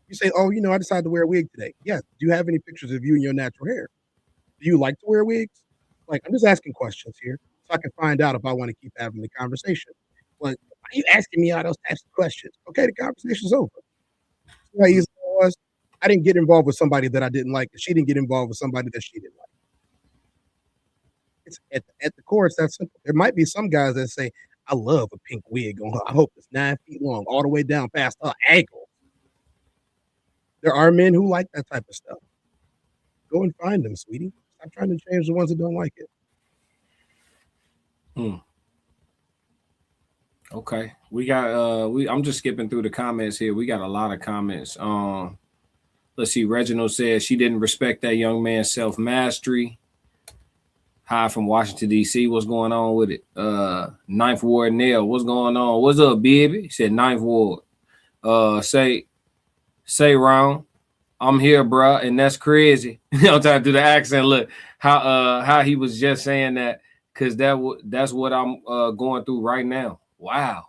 You say, oh, I decided to wear a wig today. Yes. Do you have any pictures of you and your natural hair? Do you like to wear wigs? Like, I'm just asking questions here so I can find out if I want to keep having the conversation. Like, why are you asking me all those types of questions? Okay, the conversation's over. See how easy it was? I didn't get involved with somebody that I didn't like, and she didn't get involved with somebody that she didn't like. It's at the core, it's that simple. There might be some guys that say, I love a pink wig on her. I hope it's 9 feet long, all the way down past her ankle. There are men who like that type of stuff. Go and find them, sweetie. Stop trying to change the ones that don't like it. Okay. We got I'm just skipping through the comments here. We got a lot of comments. Let's see. Reginald says she didn't respect that young man's self-mastery. Hi from Washington, D.C. What's going on with it? Ninth Ward Nail. What's going on? What's up, baby? He said Ninth Ward. Say wrong. I'm here, bro, and that's crazy. I'm trying to do the accent. Look how he was just saying that because that's what I'm going through right now. Wow.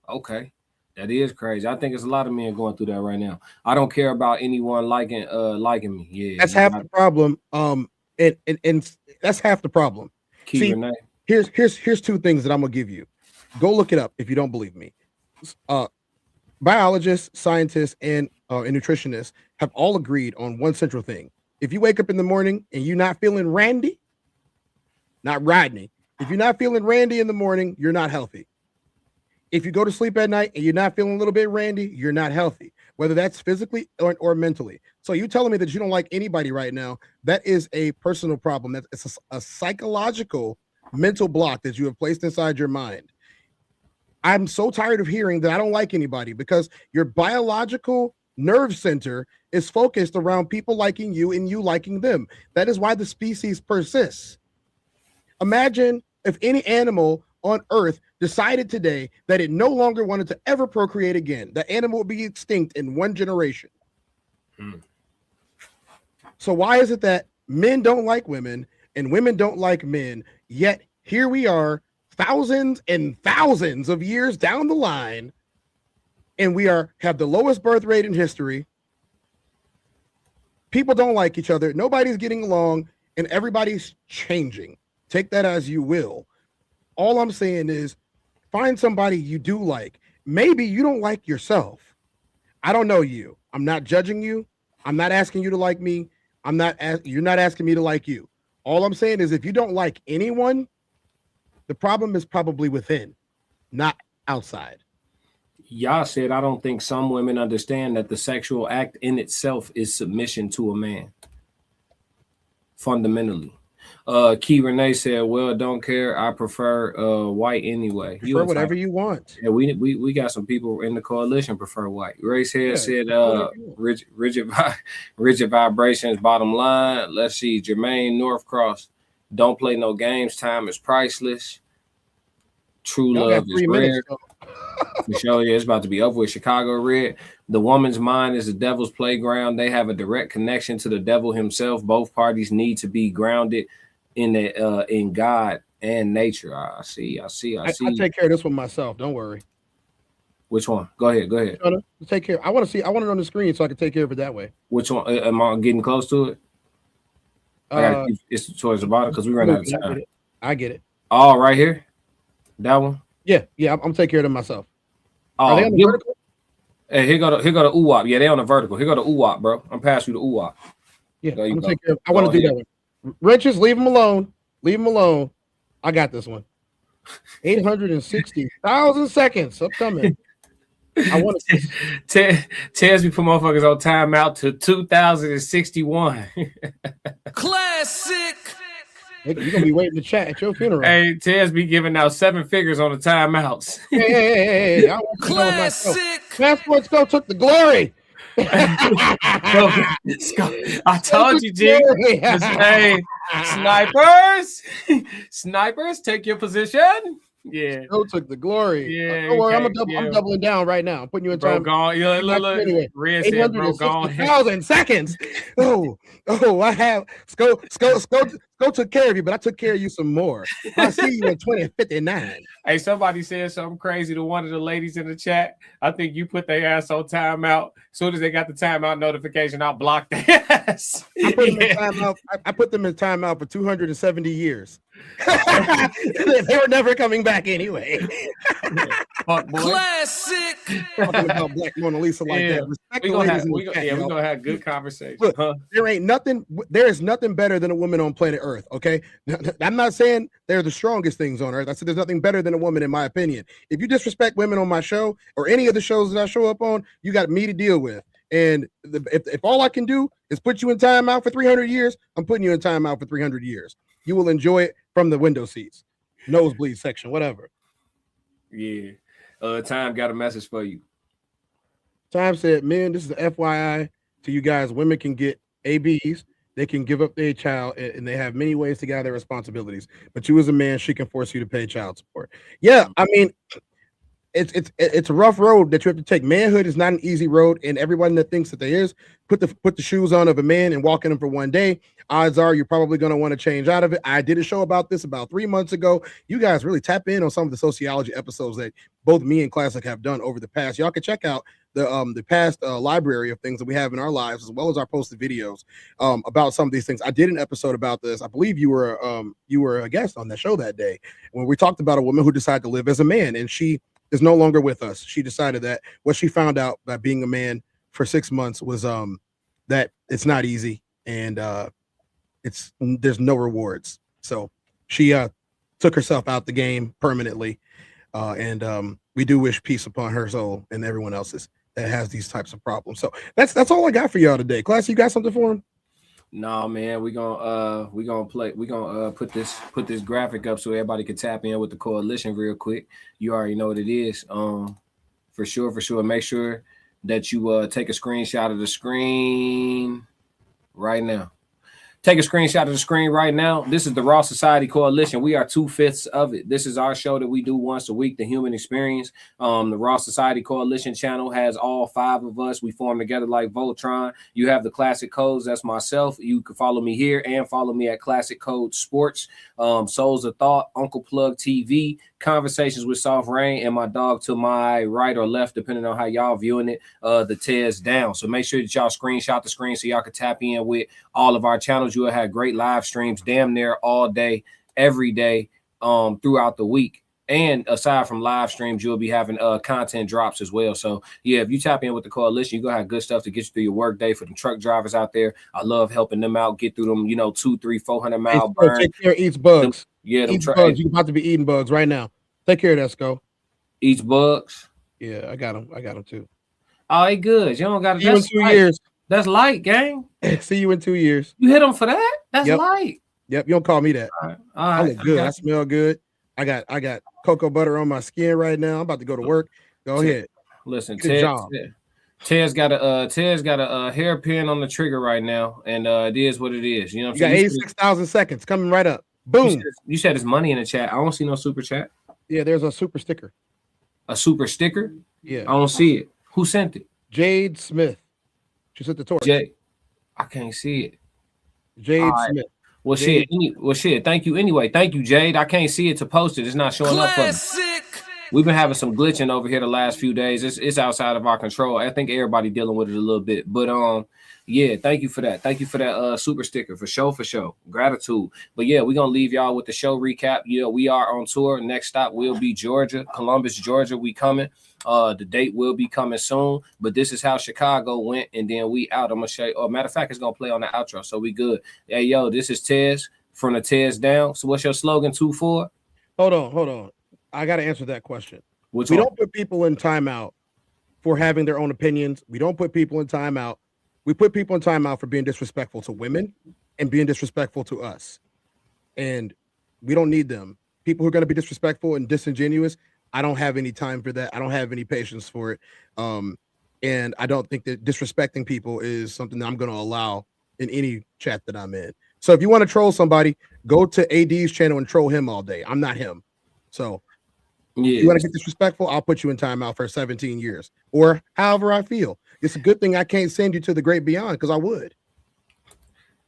Okay. That is crazy. I think it's a lot of men going through that right now. I don't care about anyone liking me. Yeah. That's half the problem. And that's half the problem. See, here's 2 things that I'm gonna give you. Go look it up if you don't believe me. Biologists, scientists, and nutritionists have all agreed on one central thing. If you wake up in the morning and you're not feeling randy, not Rodney, if you're not feeling randy in the morning, you're not healthy. If you go to sleep at night and you're not feeling a little bit randy, you're not healthy. whether that's physically or mentally. So you telling me that you don't like anybody right now, that is a personal problem. It's a psychological mental block that you have placed inside your mind. I'm so tired of hearing that I don't like anybody because your biological nerve center is focused around people liking you and you liking them. That is why the species persists. Imagine if any animal on Earth decided today that it no longer wanted to ever procreate again. The animal would be extinct in one generation. So why is it that men don't like women and women don't like men, yet here we are thousands and thousands of years down the line, and we have the lowest birth rate in history. People don't like each other. Nobody's getting along, and everybody's changing. Take that as you will. All I'm saying is find somebody you do like. Maybe you don't like yourself. I don't know you. I'm not judging you. I'm not asking you to like me. You're not asking me to like you. All I'm saying is if you don't like anyone, the problem is probably within, not outside. Y'all said, I don't think some women understand that the sexual act in itself is submission to a man. Fundamentally. Key Renee said, well, don't care. I prefer white anyway. Prefer whatever you want. Yeah, we got some people in the coalition prefer white. Race Head said, rigid vibrations, bottom line. Let's see, Jermaine Northcross. Don't play no games. Time is priceless. True love is rare. For sure, yeah, it's about to be over with. Chicago Red. The woman's mind is the devil's playground. They have a direct connection to the devil himself. Both parties need to be grounded in God and nature. I see. I take care of this one myself. Don't worry. Which one? Go ahead. Take care. I want it on the screen so I can take care of it that way. Which one? Am I getting close to it? It's towards the bottom because we ran out of time. I get it. Oh, right here. That one. Yeah. I'm taking care of them myself. Are they on the vertical? Hey, here go the UWAP. Yeah, they on the vertical. Here go the UWAP, bro. I'm past you the UWAP. Yeah, I'm take care of. I want to do that one. Wrenches, leave them alone. Leave them alone. I got this one. 860,000 seconds upcoming. I want to Tez me put motherfuckers on timeout to 2061. Classic. You're gonna be waiting to chat at your funeral. Hey, Tez be giving out 7 figures on the timeouts. Hey. Classic. Passport Scope took the glory. I told you, G. Hey, snipers, take your position. Yeah, Joe took the glory. Yeah, don't worry, I'm doubling down right now. I'm putting you in time. Bro, look. Anyway, Red said, bro, gone. 860,000 seconds. I have Sco took care of you, but I took care of you some more. I see you in 2059. Hey, somebody said something crazy to one of the ladies in the chat. I think you put their ass on timeout. As soon as they got the timeout notification, I blocked their ass. I put them in timeout for 270 years. They were never coming back anyway. Fuck boy. Classic. Talking about Black Mona Lisa like that. We're gonna have good conversation. Look, there is nothing better than a woman on planet Earth. Okay, I'm not saying they're the strongest things on Earth. I said there's nothing better than a woman, in my opinion. If you disrespect women on my show or any of the shows that I show up on, you got me to deal with. And if all I can do is put you in timeout for 300 years, I'm putting you in timeout for 300 years. You will enjoy it from the window seats, nosebleed section, whatever. Yeah. Time got a message for you. Time said, "Man, this is the FYI to you guys. Women can get ABs. They can give up their child, and they have many ways to get out of their responsibilities. But you, as a man, she can force you to pay child support." Yeah, I mean, it's a rough road that you have to take. Manhood is not an easy road, and everyone that thinks that there is, put the shoes on of a man and walk in them for one day. Odds are you're probably going to want to change out of it. I did a show about this about 3 months ago. You guys really tap in on some of the sociology episodes that both me and Classic have done over the past. Y'all can check out the past library of things that we have in our lives, as well as our posted videos about some of these things. I did an episode about this. I believe you were a guest on that show that day when we talked about a woman who decided to live as a man, and she is no longer with us. She decided that what she found out by being a man for 6 months was that it's not easy, and there's no rewards. So she took herself out the game permanently, and we do wish peace upon her soul and everyone else's that has these types of problems. So that's all I got for y'all today. Class, you got something for him? No, man, we're gonna put this graphic up so everybody can tap in with the coalition real quick. You already know what it is. For sure. Make sure that you take a screenshot of the screen right now. Take a screenshot of the screen right now. This is the Raw Society Coalition. We are 2/5 of it. This is our show that we do once a week, The Human Experience. The Raw Society Coalition channel has all 5 of us. We form together like Voltron. You have the Classic Codes. That's myself. You can follow me here and follow me at Classic Code Sports, Souls of Thought, Uncle Plug TV, Conversations with Soft Rain, and my dog to my right or left, depending on how y'all viewing it, the Tez Down. So make sure that y'all screenshot the screen so y'all can tap in with all of our channels. You will have great live streams damn near all day, every day, throughout the week. And aside from live streams, you'll be having content drops as well. So yeah, if you tap in with the coalition, you're gonna have good stuff to get you through your work day. For the truck drivers out there, I love helping them out, get through them, 200, 300, 400 mile burn. Take care of Eats Bugs. Eats Bugs. You're about to be eating bugs right now. Take care of that, Sco. Eats Bugs. Yeah, I got them too. Oh, he good. You don't got to. See you in 2 years. That's light, gang. See you in 2 years. You hit him for that? That's light. Yep. You don't call me that. All right. I look good. I smell good. I got cocoa butter on my skin right now. I'm about to go to work. Go ahead. Listen, Tez got a hairpin on the trigger right now, and it is what it is. You know what I'm saying? You got 86,000 seconds coming right up. Boom. You said it's money in the chat. I don't see no super chat. Yeah, there's a super sticker. A super sticker? Yeah. I don't see it. Who sent it? Jade Smith. She sent the torch. Jade. I can't see it. Jade Smith. Well, shit. Thank you anyway. Thank you, Jade. I can't see it to post it. It's not showing up for me. We've been having some glitching over here the last few days. It's outside of our control. I think everybody dealing with it a little bit. But yeah, thank you for that. Thank you for that super sticker for sure. Gratitude. But yeah, we're gonna leave y'all with the show recap. Yeah, we are on tour. Next stop will be Georgia, Columbus, Georgia. We coming. The date will be coming soon. But this is how Chicago went, and then we out. I'm gonna show you. Matter of fact, it's gonna play on the outro, so we good. Hey, yo, this is Tez from the Tez Down. So what's your slogan? 2-4? Hold on. I got to answer that question. We don't put people in timeout for having their own opinions. We don't put people in timeout. We put people in timeout for being disrespectful to women and being disrespectful to us. And we don't need them. People who are going to be disrespectful and disingenuous, I don't have any time for that. I don't have any patience for it. And I don't think that disrespecting people is something that I'm going to allow in any chat that I'm in. So if you want to troll somebody, go to AD's channel and troll him all day. I'm not him. So you want to get disrespectful, I'll put you in timeout for 17 years or however I feel. It's a good thing I can't send you to the great beyond because I would.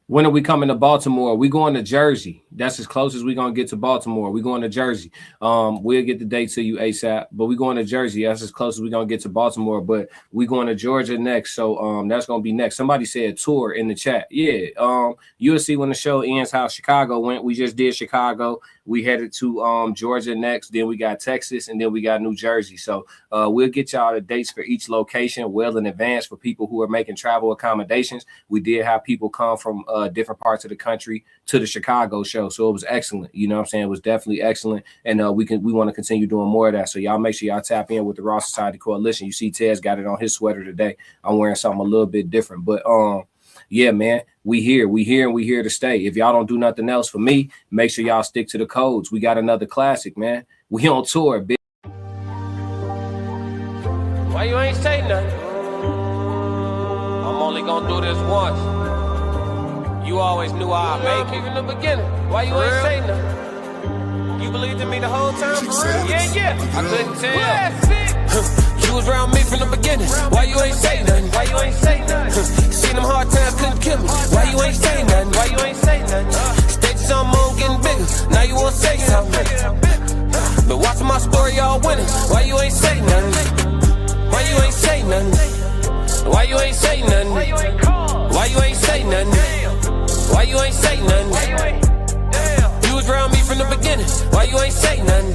When are we coming to Baltimore? We going to Jersey. That's as close as we're going to get to Baltimore. We going to Jersey. We'll get the date to you ASAP, but we going to Jersey. That's as close as we're going to get to Baltimore, but we going to Georgia next. So that's going to be next. Somebody said tour in the chat. Yeah. You'll see when the show ends how Chicago went. We just did Chicago. We headed to Georgia next. Then we got Texas, and then we got New Jersey. So we'll get y'all the dates for each location well in advance for people who are making travel accommodations. We did have people come from different parts of the country to the Chicago show. So it was excellent. You know what I'm saying? It was definitely excellent. And we want to continue doing more of that. So y'all make sure y'all tap in with the Raw Society Coalition. You see Tez got it on his sweater today. I'm wearing something a little bit different. But yeah, man, we here to stay. If y'all don't do nothing else for me, make sure y'all stick to the codes. We got another classic, man. We on tour, bitch. Why you ain't say nothing? I'm only gonna do this once. You always knew I'd make it in the beginning. Why you ain't say nothing? You believed in me the whole time, for real? Yeah. I couldn't tell. You was around me from the beginning. Why you ain't say nothing? Why you ain't say nothing? Seen them hard times, couldn't kill me. Why you ain't say nothing? Why you ain't say nothing? Stages on moon getting bigger. Now you wanna say something. But watching my story, y'all winning. Why you ain't say nothing? Why you ain't say nothing? Why you ain't say nothing? Why you ain't say nothing? Why you ain't say nothing? You was around me from the beginning. Why you ain't say nothing?